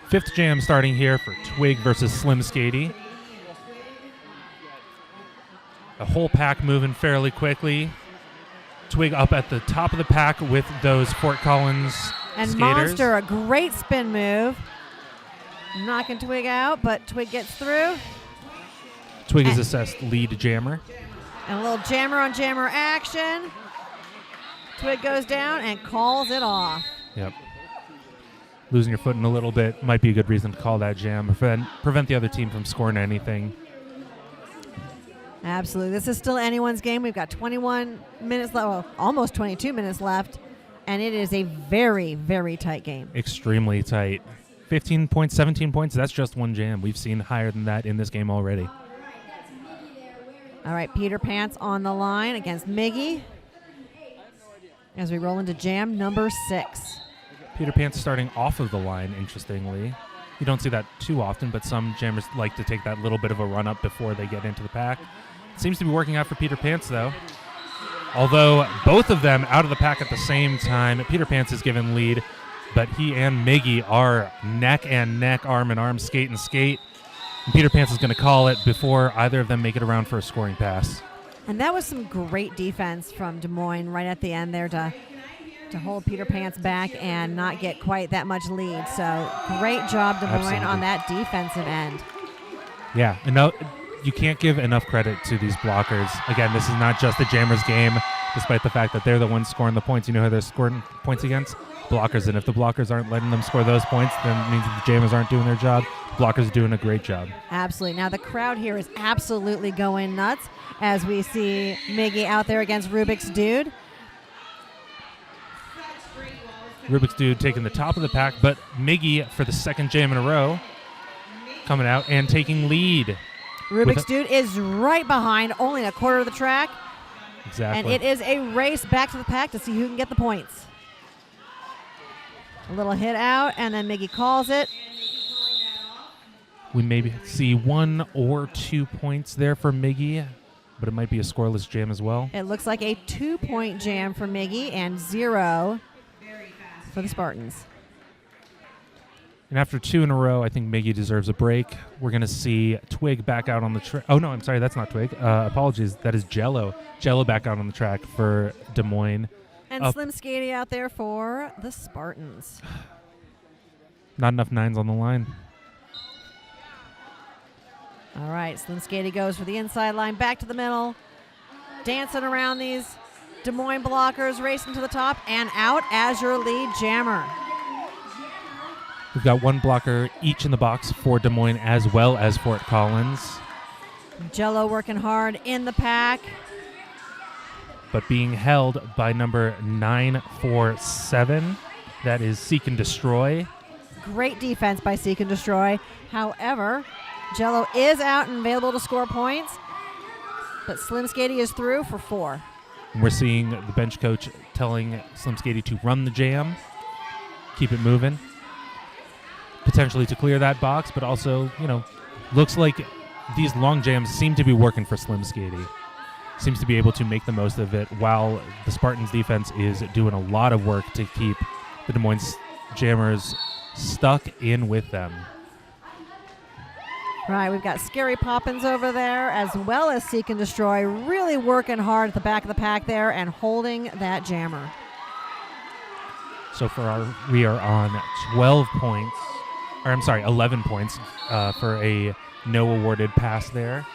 5th jam starting here for Twig versus Slim Skady. The whole pack moving fairly quickly. Twig up at the top of the pack with those Fort Collins and skaters. Monster, a great spin move. Knocking Twig out, but Twig gets through. Twig is assessed lead jammer. And a little jammer on jammer action. Twig goes down and calls it off. Yep. Losing your footing a little bit might be a good reason to call that jam. Prevent the other team from scoring anything. Absolutely. This is still anyone's game. We've got 21 minutes left, well, almost 22 minutes left, and it is a very, very tight game. Extremely tight. 15 points, 17 points, that's just one jam. We've seen higher than that in this game already. All right, Peter Pants on the line against Miggy as we roll into jam number 6. Peter Pants starting off of the line, interestingly. You don't see that too often, but some jammers like to take that little bit of a run-up before they get into the pack. Seems to be working out for Peter Pants, though. Although both of them out of the pack at the same time, Peter Pants is given lead, but he and Miggy are neck and neck, arm in arm, skate and skate. And Peter Pants is going to call it before either of them make it around for a scoring pass. And that was some great defense from Des Moines right at the end there to hold Peter Pants back and not get quite that much lead. So great job, Des Moines, Absolutely. on that defensive end. Yeah, and no, you can't give enough credit to these blockers. Again, this is not just the Jammers game, despite the fact that they're the ones scoring the points. You know who they're scoring points against? Blockers. And if the blockers aren't letting them score those points, then it means that the Jammers aren't doing their job. Blockers are doing a great job. Absolutely. Now, the crowd here is absolutely going nuts as we see Miggy out there against Rubik's Dude. Rubik's Dude taking the top of the pack, but Miggy for the second jam in a row coming out and taking lead. Rubik's Dude is right behind, only a quarter of the track. Exactly. And it is a race back to the pack to see who can get the points. A little hit out, and then Miggy calls it. We maybe see 1 or 2 points there for Miggy, but it might be a scoreless jam as well. It looks like a 2-point jam for Miggy and 0 for the Spartans. And after 2 in a row, I think Miggy deserves a break. We're going to see Twig back out on the track. Oh, no, I'm sorry. That's not Twig. Apologies. That is Jello. Jello back out on the track for Des Moines. And Slim Skady out there for the Spartans. Not enough 9s on the line. All right, Slim Skady goes for the inside line, back to the middle, dancing around these Des Moines blockers, racing to the top, and out as your lead jammer. We've got one blocker each in the box for Des Moines as well as Fort Collins. Jello working hard in the pack. But being held by number 947. That is Seek and Destroy. Great defense by Seek and Destroy. However, Jello is out and available to score points, but Slim Skady is through for 4. And we're seeing the bench coach telling Slim Skady to run the jam, keep it moving, potentially to clear that box, but also, looks like these long jams seem to be working for Slim Skady. Seems to be able to make the most of it while the Spartans defense is doing a lot of work to keep the Des Moines jammers stuck in with them. Right, we've got Scary Poppins over there as well as Seek and Destroy, really working hard at the back of the pack there and holding that jammer. So we are on 11 points for a no awarded pass there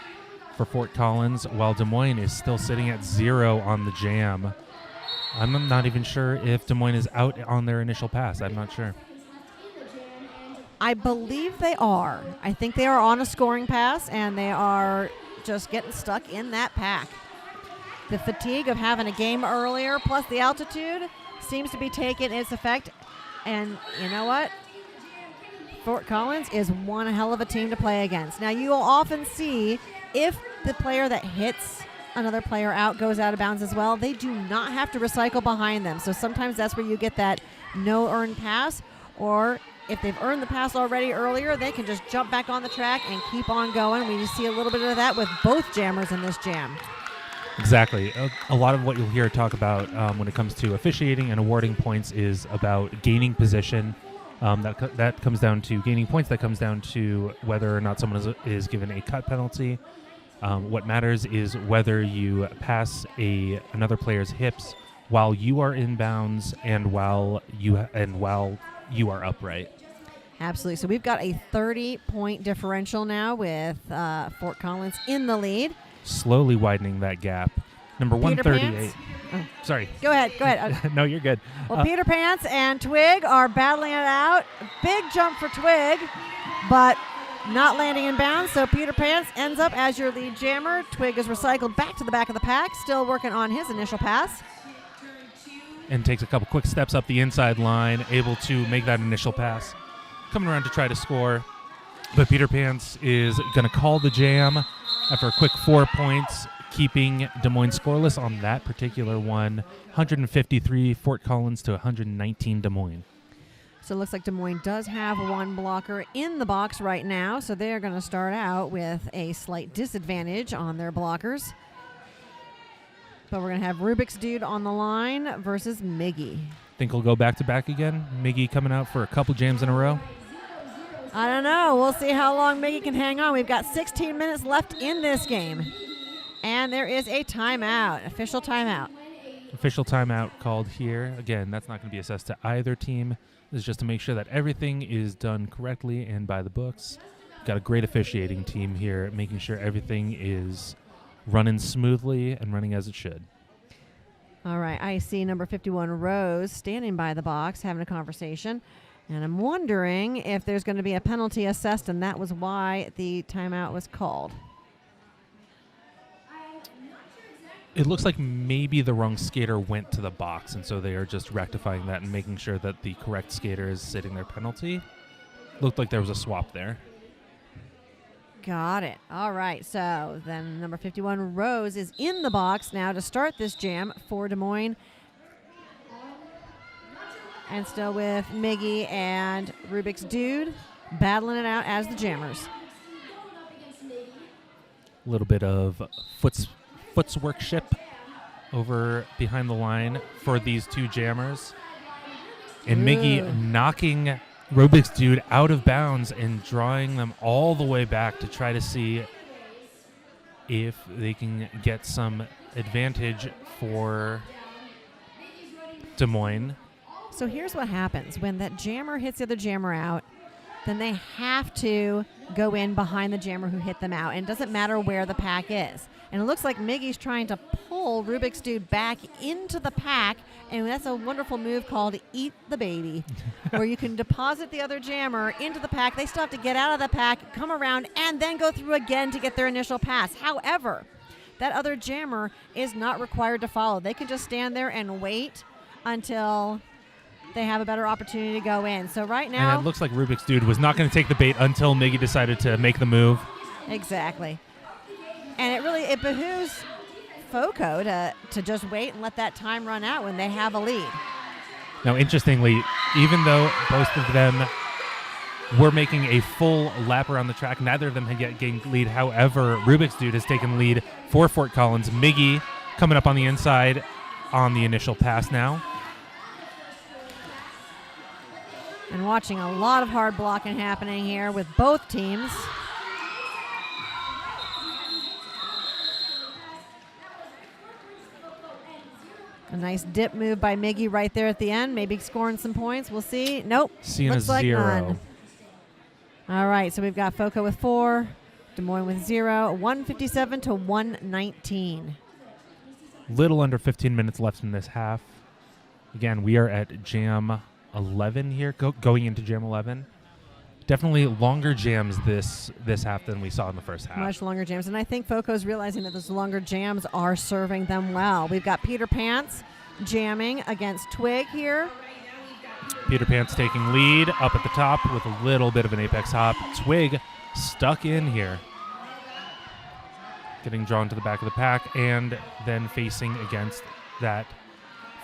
for Fort Collins, while Des Moines is still sitting at 0 on the jam. I'm not even sure if Des Moines is out on their initial pass. I'm not sure. I believe they are. I think they are on a scoring pass, and they are just getting stuck in that pack. The fatigue of having a game earlier, plus the altitude, seems to be taking its effect. And you know what? Fort Collins is one hell of a team to play against. Now, you will often see if the player that hits another player out goes out of bounds as well, they do not have to recycle behind them. So sometimes that's where you get that no earned pass, or if they've earned the pass already earlier, they can just jump back on the track and keep on going. We see a little bit of that with both jammers in this jam. Exactly. A lot of what you'll hear talk about when it comes to officiating and awarding points is about gaining position. That comes down to gaining points. That comes down to whether or not someone is given a cut penalty. What matters is whether you pass another player's hips while you are in bounds and while you are upright. Absolutely. So we've got a 30-point differential now with Fort Collins in the lead. Slowly widening that gap. Number Peter 138. Pants. Sorry. Go ahead. No, you're good. Well, Peter Pants and Twig are battling it out. Big jump for Twig, but not landing in bounds. So Peter Pants ends up as your lead jammer. Twig is recycled back to the back of the pack, still working on his initial pass. And takes a couple quick steps up the inside line, able to make that initial pass. Coming around to try to score. But Peter Pants is going to call the jam after a quick 4 points, keeping Des Moines scoreless on that particular one. 153 Fort Collins to 119 Des Moines. So it looks like Des Moines does have one blocker in the box right now, so they're going to start out with a slight disadvantage on their blockers. But we're going to have Rubik's Dude on the line versus Miggy. Think we'll go back-to-back again? Miggy coming out for a couple jams in a row? I don't know. We'll see how long Miggy can hang on. We've got 16 minutes left in this game. And there is a timeout, official timeout. Official timeout called here. Again, that's not going to be assessed to either team. This is just to make sure that everything is done correctly and by the books. Got a great officiating team here, making sure everything is running smoothly and running as it should. All right, I see number 51, Rose, standing by the box, having a conversation. And I'm wondering if there's going to be a penalty assessed, and that was why the timeout was called. It looks like maybe the wrong skater went to the box, and so they are just rectifying that and making sure that the correct skater is sitting their penalty. Looked like there was a swap there. Got it. All right, so then number 51, Rose, is in the box now to start this jam for Des Moines. And still with Miggy and Rubik's Dude battling it out as the jammers. A little bit of footworkship over behind the line for these two jammers. And Miggy knocking Rubik's Dude out of bounds and drawing them all the way back to try to see if they can get some advantage for Des Moines. So here's what happens. When that jammer hits the other jammer out, then they have to go in behind the jammer who hit them out. And it doesn't matter where the pack is. And it looks like Miggy's trying to pull Rubik's Dude back into the pack, and that's a wonderful move called Eat the Baby, where you can deposit the other jammer into the pack. They still have to get out of the pack, come around, and then go through again to get their initial pass. However, that other jammer is not required to follow. They can just stand there and wait until they have a better opportunity to go in. So right now... And it looks like Rubik's Dude was not going to take the bait until Miggy decided to make the move. Exactly. And it behooves FoCo to just wait and let that time run out when they have a lead. Now, interestingly, even though both of them were making a full lap around the track, neither of them had yet gained lead. However, Rubik's Dude has taken lead for Fort Collins. Miggy coming up on the inside on the initial pass now. And watching a lot of hard blocking happening here with both teams. A nice dip move by Miggy right there at the end. Maybe scoring some points. We'll see. Nope. Seeing looks a like 0. none. All right, so we've got FoCo with 4, Des Moines with 0, 157 to 119. Little under 15 minutes left in this half. Again, we are at Jam 11 here, going into Jam 11. Definitely longer jams this half than we saw in the first half. Much longer jams. And I think FoCo's realizing that those longer jams are serving them well. We've got Peter Pants jamming against Twig here. Peter Pants taking lead up at the top with a little bit of an apex hop. Twig stuck in here. Getting drawn to the back of the pack and then facing against that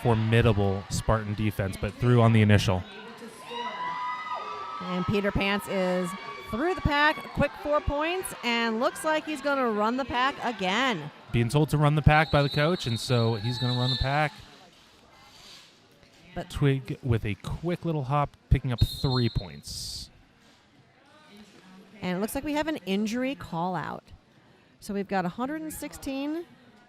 formidable Spartan defense, but through on the initial. And Peter Pants is through the pack, quick 4 points, and looks like he's going to run the pack again. Being told to run the pack by the coach, and so he's going to run the pack. But Twig with a quick little hop, picking up 3 points. And it looks like we have an injury call out. So we've got 116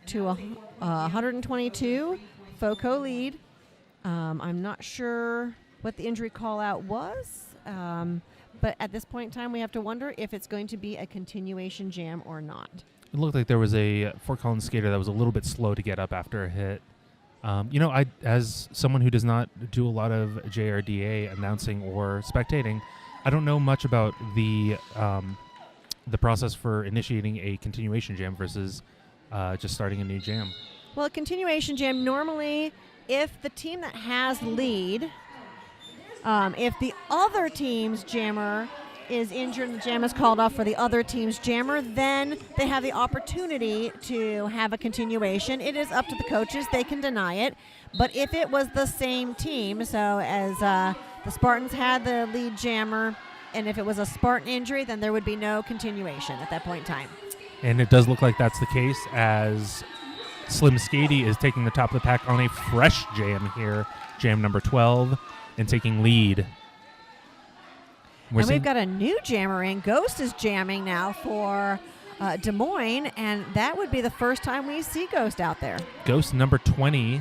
to 122, FoCo lead. I'm not sure what the injury call out was. But at this point in time, we have to wonder if it's going to be a continuation jam or not. It looked like there was a Fort Collins skater that was a little bit slow to get up after a hit. I, as someone who does not do a lot of JRDA announcing or spectating, I don't know much about the process for initiating a continuation jam versus just starting a new jam. Well, a continuation jam, normally, if the team that has lead, if the other team's jammer is injured and the jam is called off for the other team's jammer, then they have the opportunity to have a continuation. It is up to the coaches. They can deny it. But if it was the same team, so as the Spartans had the lead jammer, and if it was a Spartan injury, then there would be no continuation at that point in time. And it does look like that's the case, as Slim Skady is taking the top of the pack on a fresh jam here, jam number 12, and taking lead. And we've got a new jammer in. Ghost is jamming now for Des Moines, and that would be the first time we see Ghost out there. Ghost number 20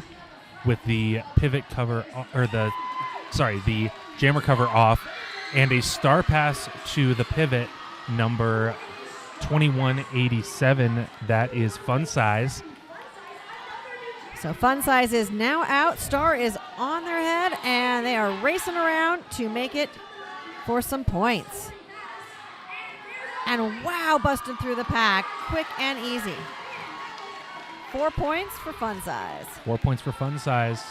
with the pivot cover, the jammer cover off, and a star pass to the pivot number 2187. That is Fun Size. So Fun Size is now out. Star is on their head, and they are racing around to make it for some points. And wow, busted through the pack. Quick and easy. 4 points for Fun Size. 4 points for Fun Size.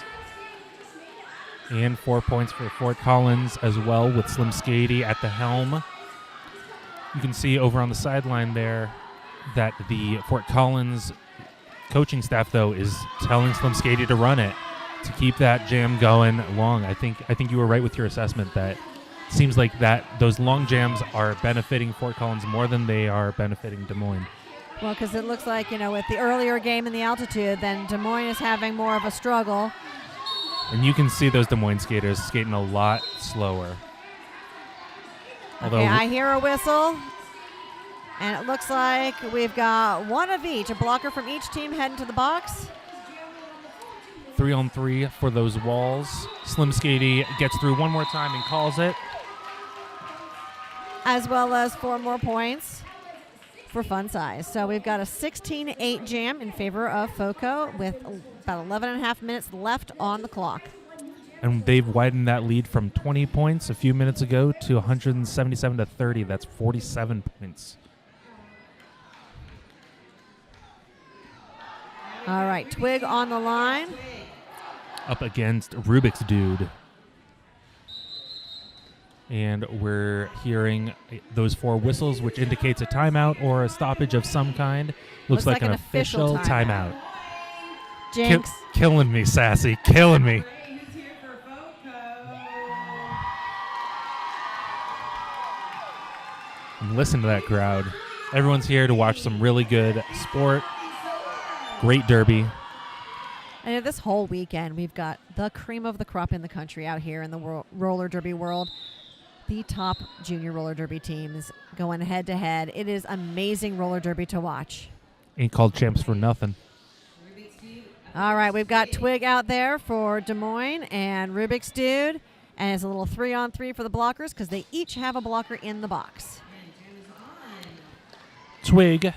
And 4 points for Fort Collins as well, with Slim Skady at the helm. You can see over on the sideline there that the Fort Collins coaching staff, though, is telling Slim Skady to run it, to keep that jam going long. I think you were right with your assessment that it seems like that those long jams are benefiting Fort Collins more than they are benefiting Des Moines. Well, because it looks like, with the earlier game in the altitude, then Des Moines is having more of a struggle. And you can see those Des Moines skaters skating a lot slower. Okay, I hear a whistle. And it looks like we've got one of each, a blocker from each team heading to the box. 3-on-3 for those walls. Slim Skady gets through one more time and calls it. as well as 4 more points for fun size. So we've got a 16-8 jam in favor of FoCo with about 11 and a half minutes left on the clock. And they've widened that lead from 20 points a few minutes ago to 177 to 30. That's 47 points. All right, Twig on the line. Up against Rubik's Dude. And we're hearing those 4 whistles, which indicates a timeout or a stoppage of some kind. Looks like an official timeout. Jinx. Killing me, Sassy. Killing me. And listen to that crowd. Everyone's here to watch some really good sport. Great derby. And this whole weekend, we've got the cream of the crop in the country out here in the roller derby world. The top junior roller derby teams going head to head. It is amazing roller derby to watch. Ain't called champs for nothing. All right, we've got Twig out there for Des Moines and Rubik's Dude. And it's a little 3-on-3 for the blockers because they each have a blocker in the box. Twig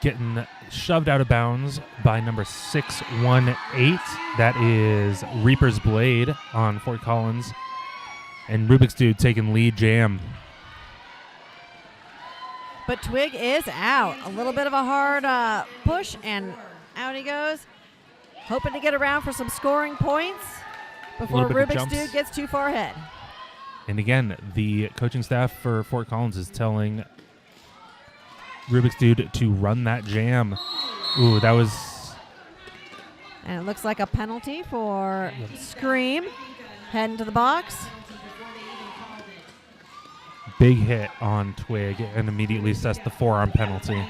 getting shoved out of bounds by number 618. That is Reaper's Blade on Fort Collins. And Rubik's Dude taking lead jam. But Twig is out. A little bit of a hard push, and out he goes. Hoping to get around for some scoring points before Rubik's Dude gets too far ahead. And again, the coaching staff for Fort Collins is telling Rubik's Dude to run that jam. Ooh, that was... And it looks like a penalty for Scream. Heading to the box. Big hit on Twig and immediately sets the forearm penalty.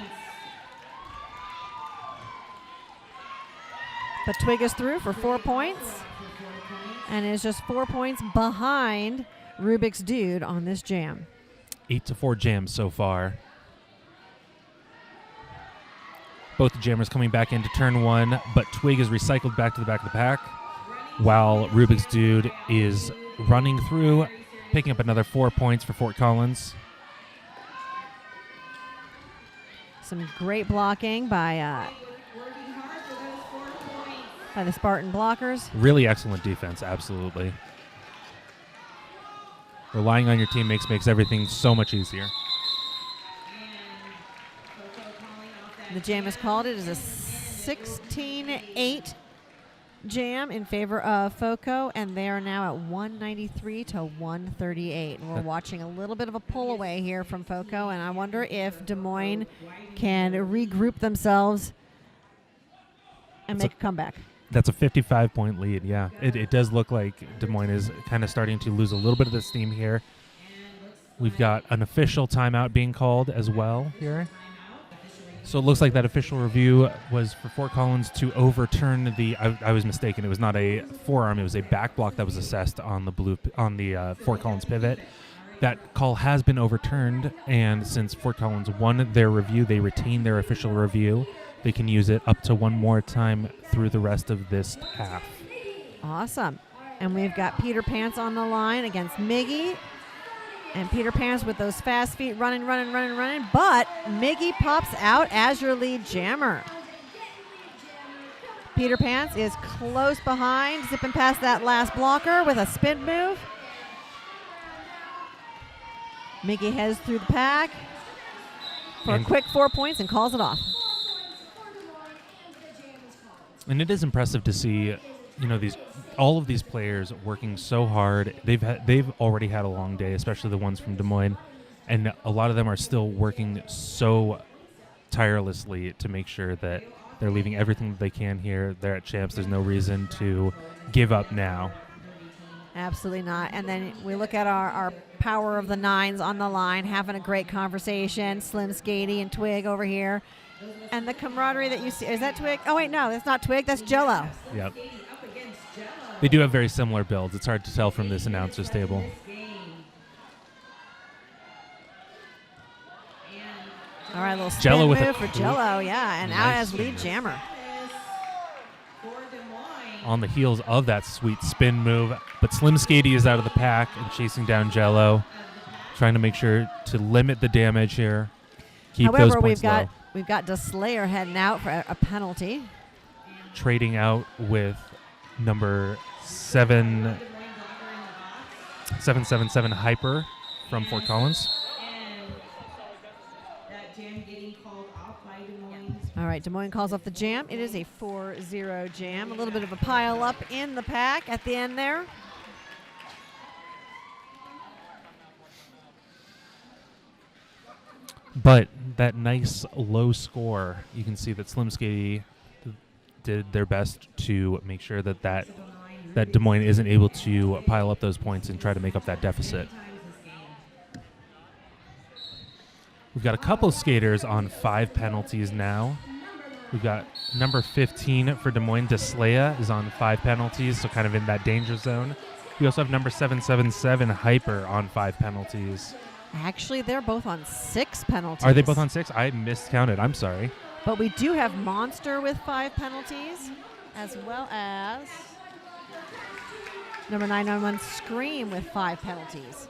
But Twig is through for 4 points and is just 4 points behind Rubik's Dude on this jam. 8-4 jams so far. Both the jammers coming back into turn 1, but Twig is recycled back to the back of the pack while Rubik's Dude is running through, picking up another 4 points for Fort Collins. Some great blocking by the Spartan blockers. Really excellent defense, absolutely. Relying on your teammates makes everything so much easier. The jam is called. It is a 16-8 jam in favor of FoCo, and they are now at 193 to 138. And we're watching a little bit of a pull away here from FoCo, and I wonder if Des Moines can regroup themselves and make a comeback. That's a 55-point lead, yeah. It does look like Des Moines is kind of starting to lose a little bit of the steam here. We've got an official timeout being called as well here. So it looks like that official review was for Fort Collins to overturn the... I was mistaken. It was not a forearm. It was a back block that was assessed on the Fort Collins pivot. That call has been overturned, and since Fort Collins won their review, they retain their official review. They can use it up to one more time through the rest of this half. Awesome. And we've got Peter Pants on the line against Miggy. And Peter Pants with those fast feet running. But Miggy pops out as your lead jammer. Peter Pants is close behind, zipping past that last blocker with a spin move. Miggy heads through the pack for a quick 4 points and calls it off. And it is impressive to see, all of these players working so hard. They've already had a long day, especially the ones from Des Moines, and a lot of them are still working so tirelessly to make sure that they're leaving everything that they can here. They're at champs. There's no reason to give up now. Absolutely not. And then we look at our power of the nines on the line, having a great conversation. Slim, Skatey, and Twig over here. And the camaraderie that you see. Is that Twig? Oh, wait, no, that's not Twig. That's Jello. Yep. They do have very similar builds. It's hard to tell from this announcer's table. All right, a little spin move for Jello, yeah, and out as lead jammer. On the heels of that sweet spin move, but Slim Skatey is out of the pack and chasing down Jello. trying to make sure to limit the damage here. Keep those However, points low. we've got DeSlayer heading out for a penalty. Trading out with number 777 Hyper from Fort Collins. All right, Des Moines calls off the jam. It is a 4-0 jam. A little bit of a pile up in the pack at the end there. But that nice low score, you can see that Slim Skady did their best to make sure that Des Moines isn't able to pile up those points and try to make up that deficit. We've got a couple skaters on 5 penalties now. We've got number 15 for Des Moines, DeSlayer, is on 5 penalties, so kind of in that danger zone. We also have number 777 Hyper on 5 penalties. Actually, they're both on 6 penalties. Are they both on 6? I miscounted. I'm sorry. But we do have Monster with 5 penalties, as well as number 991 Scream with 5 penalties.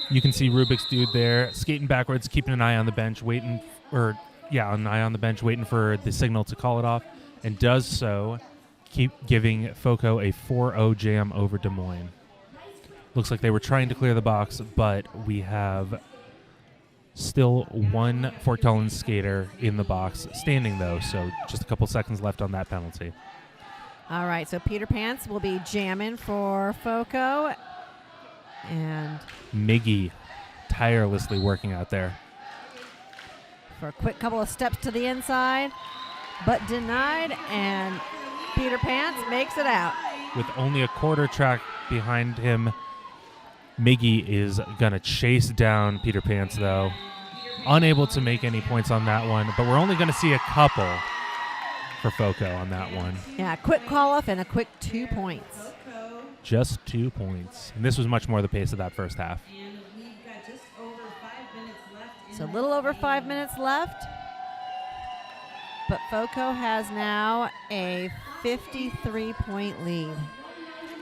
You can see Rubik's Dude there, skating backwards, keeping an eye on the bench, waiting for the signal to call it off, and does so, keep giving FoCo a 4-0 jam over Des Moines. Looks like they were trying to clear the box, but we have still one Fort Collins skater in the box, standing though, so just a couple seconds left on that penalty. All right, so Peter Pants will be jamming for FoCo. And Miggy tirelessly working out there. For a quick couple of steps to the inside, but denied, and Peter Pants makes it out. With only a quarter track behind him, Miggy is going to chase down Peter Pants, though. Unable to make any points on that one, but we're only going to see a couple for FoCo on that one. Yeah, a quick call-off and a quick 2 points. Just 2 points. And this was much more the pace of that first half. So a little over 5 minutes left. But FoCo has now a 53-point lead.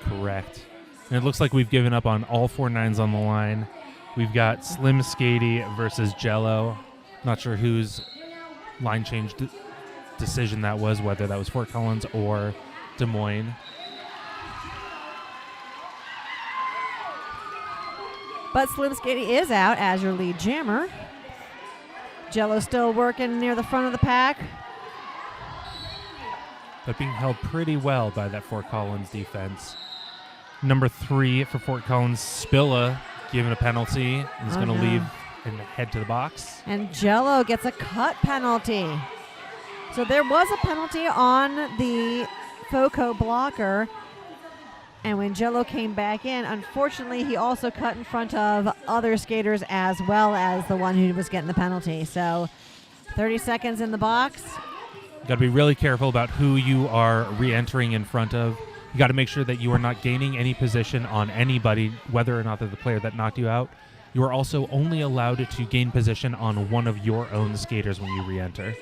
Correct. And it looks like we've given up on all 4 nines on the line. We've got Slim Skady versus Jello. Not sure whose line change decision that was, whether that was Fort Collins or Des Moines. But Slim Skady is out as your lead jammer. Jello still working near the front of the pack. But being held pretty well by that Fort Collins defense. Number 3 for Fort Collins, Spilla, given a penalty, and is going to leave and head to the box. And Jello gets a cut penalty. So there was a penalty on the FoCo blocker. And when Jello came back in, unfortunately, he also cut in front of other skaters as well as the one who was getting the penalty. So 30 seconds in the box. You got to be really careful about who you are re-entering in front of. You got to make sure that you are not gaining any position on anybody, whether or not they're the player that knocked you out. You are also only allowed to gain position on one of your own skaters when you re-enter.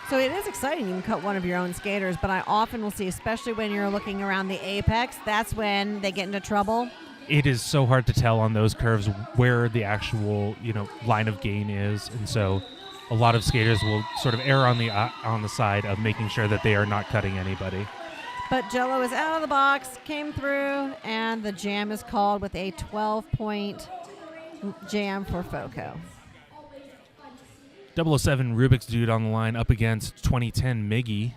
So it is exciting. You can cut one of your own skaters, but I often will see, especially when you're looking around the apex, that's when they get into trouble. It is so hard to tell on those curves where the actual, line of gain is, and so a lot of skaters will sort of err on the side of making sure that they are not cutting anybody. But Jello is out of the box, came through, and the jam is called with a 12-point jam for FoCo. 007 Rubik's Dude on the line up against 2010 Miggy.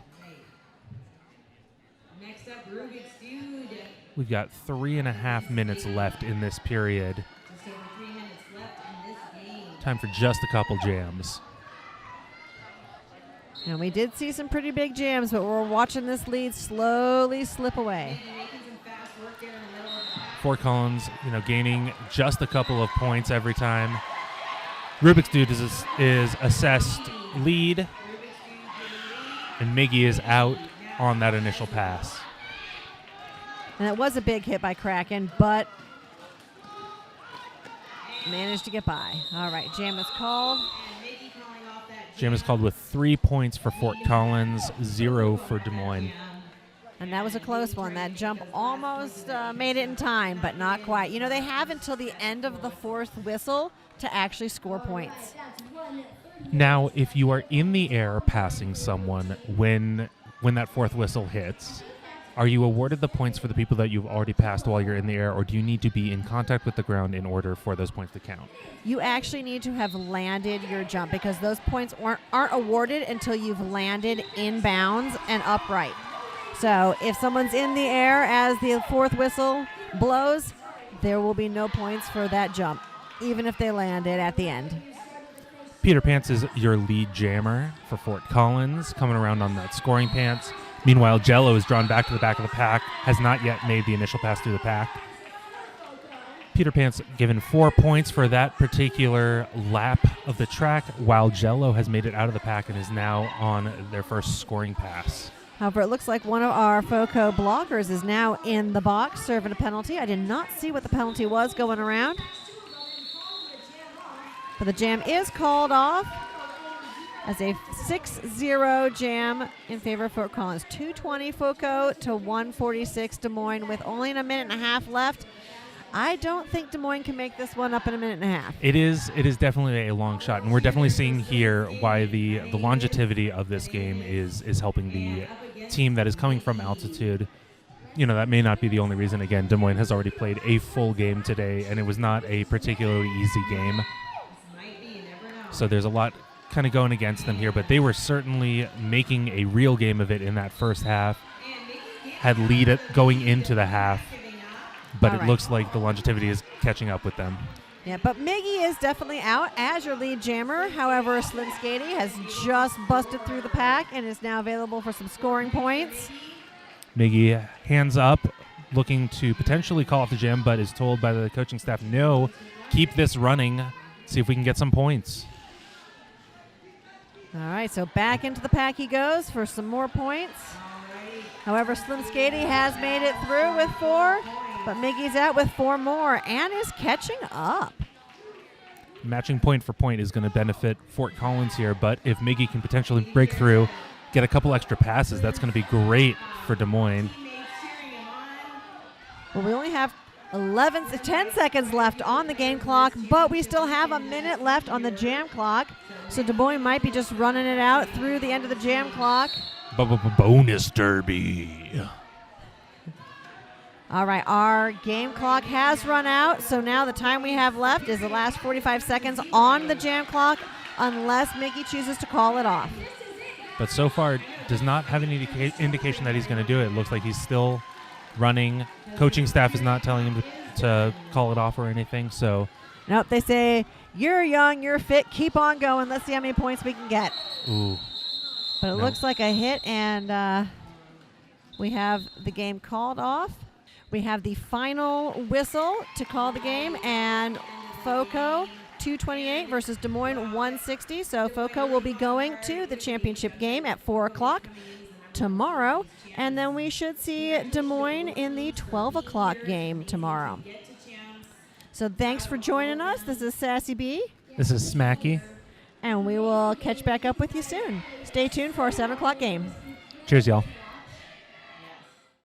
Next up, Rubik's Dude. We've got 3.5 minutes left in this period. Just over 3 minutes left in this game. Time for just a couple jams. And we did see some pretty big jams, but we're watching this lead slowly slip away. Fort Collins, gaining just a couple of points every time. Rubik's Dude is assessed lead, and Miggy is out on that initial pass. And it was a big hit by Kraken, but managed to get by. All right, jam is called. Jam is called with 3 points for Fort Collins, 0 for Des Moines. And that was a close one. That jump almost made it in time, but not quite. You know, they have until the end of the fourth whistle to actually score points. Now, if you are in the air passing someone when that fourth whistle hits, are you awarded the points for the people that you've already passed while you're in the air, or do you need to be in contact with the ground in order for those points to count? You actually need to have landed your jump because those points aren't awarded until you've landed in bounds and upright. So if someone's in the air as the fourth whistle blows, there will be no points for that jump, even if they landed at the end. Peter Pants is your lead jammer for Fort Collins, coming around on that scoring pants. Meanwhile, Jello is drawn back to the back of the pack, has not yet made the initial pass through the pack. Peter Pants given 4 points for that particular lap of the track, while Jello has made it out of the pack and is now on their first scoring pass. However, it looks like one of our FoCo blockers is now in the box serving a penalty. I did not see what the penalty was going around. But the jam is called off as a 6-0 jam in favor of Fort Collins. 220 FoCo to 146 Des Moines with only a minute and a half left. I don't think Des Moines can make this one up in a minute and a half. It is definitely a long shot, and we're definitely seeing here why the longevity of this game is helping the team that is coming from altitude. You know, that may not be the only reason. Again, Des Moines has already played a full game today, and it was not a particularly easy game. So there's a lot kind of going against them here, but they were certainly making a real game of it in that first half. Had lead it going into the half, but it looks like the longevity is catching up with them. Yeah, but Miggy is definitely out as your lead jammer. However, Slim Skady has just busted through the pack and is now available for some scoring points. Miggy hands up, looking to potentially call off the jam, but is told by the coaching staff, no, keep this running, see if we can get some points. All right, so back into the pack he goes for some more points. However, Slim Skady has made it through with 4, but Miggy's out with 4 more and is catching up. Matching point for point is going to benefit Fort Collins here, but if Miggy can potentially break through, get a couple extra passes, that's going to be great for Des Moines. Well, we only have 10 seconds left on the game clock, but we still have a minute left on the jam clock. So Des Moines might be just running it out through the end of the jam clock. Bonus derby. All right, our game clock has run out, so now the time we have left is the last 45 seconds on the jam clock, unless Miggy chooses to call it off. But so far, does not have any indication that he's going to do it. It looks like he's still running. Coaching staff is not telling him to call it off or anything, so. Nope, they say, you're young, you're fit, keep on going, let's see how many points we can get. Ooh. But it looks like a hit, and we have the game called off. We have the final whistle to call the game, and FoCo 228 versus Des Moines 160. So FoCo will be going to the championship game at 4 o'clock tomorrow, and then we should see Des Moines in the 12 o'clock game tomorrow. So thanks for joining us. This is Sassy B. This is Smacky. And we will catch back up with you soon. Stay tuned for our 7 o'clock game. Cheers, y'all.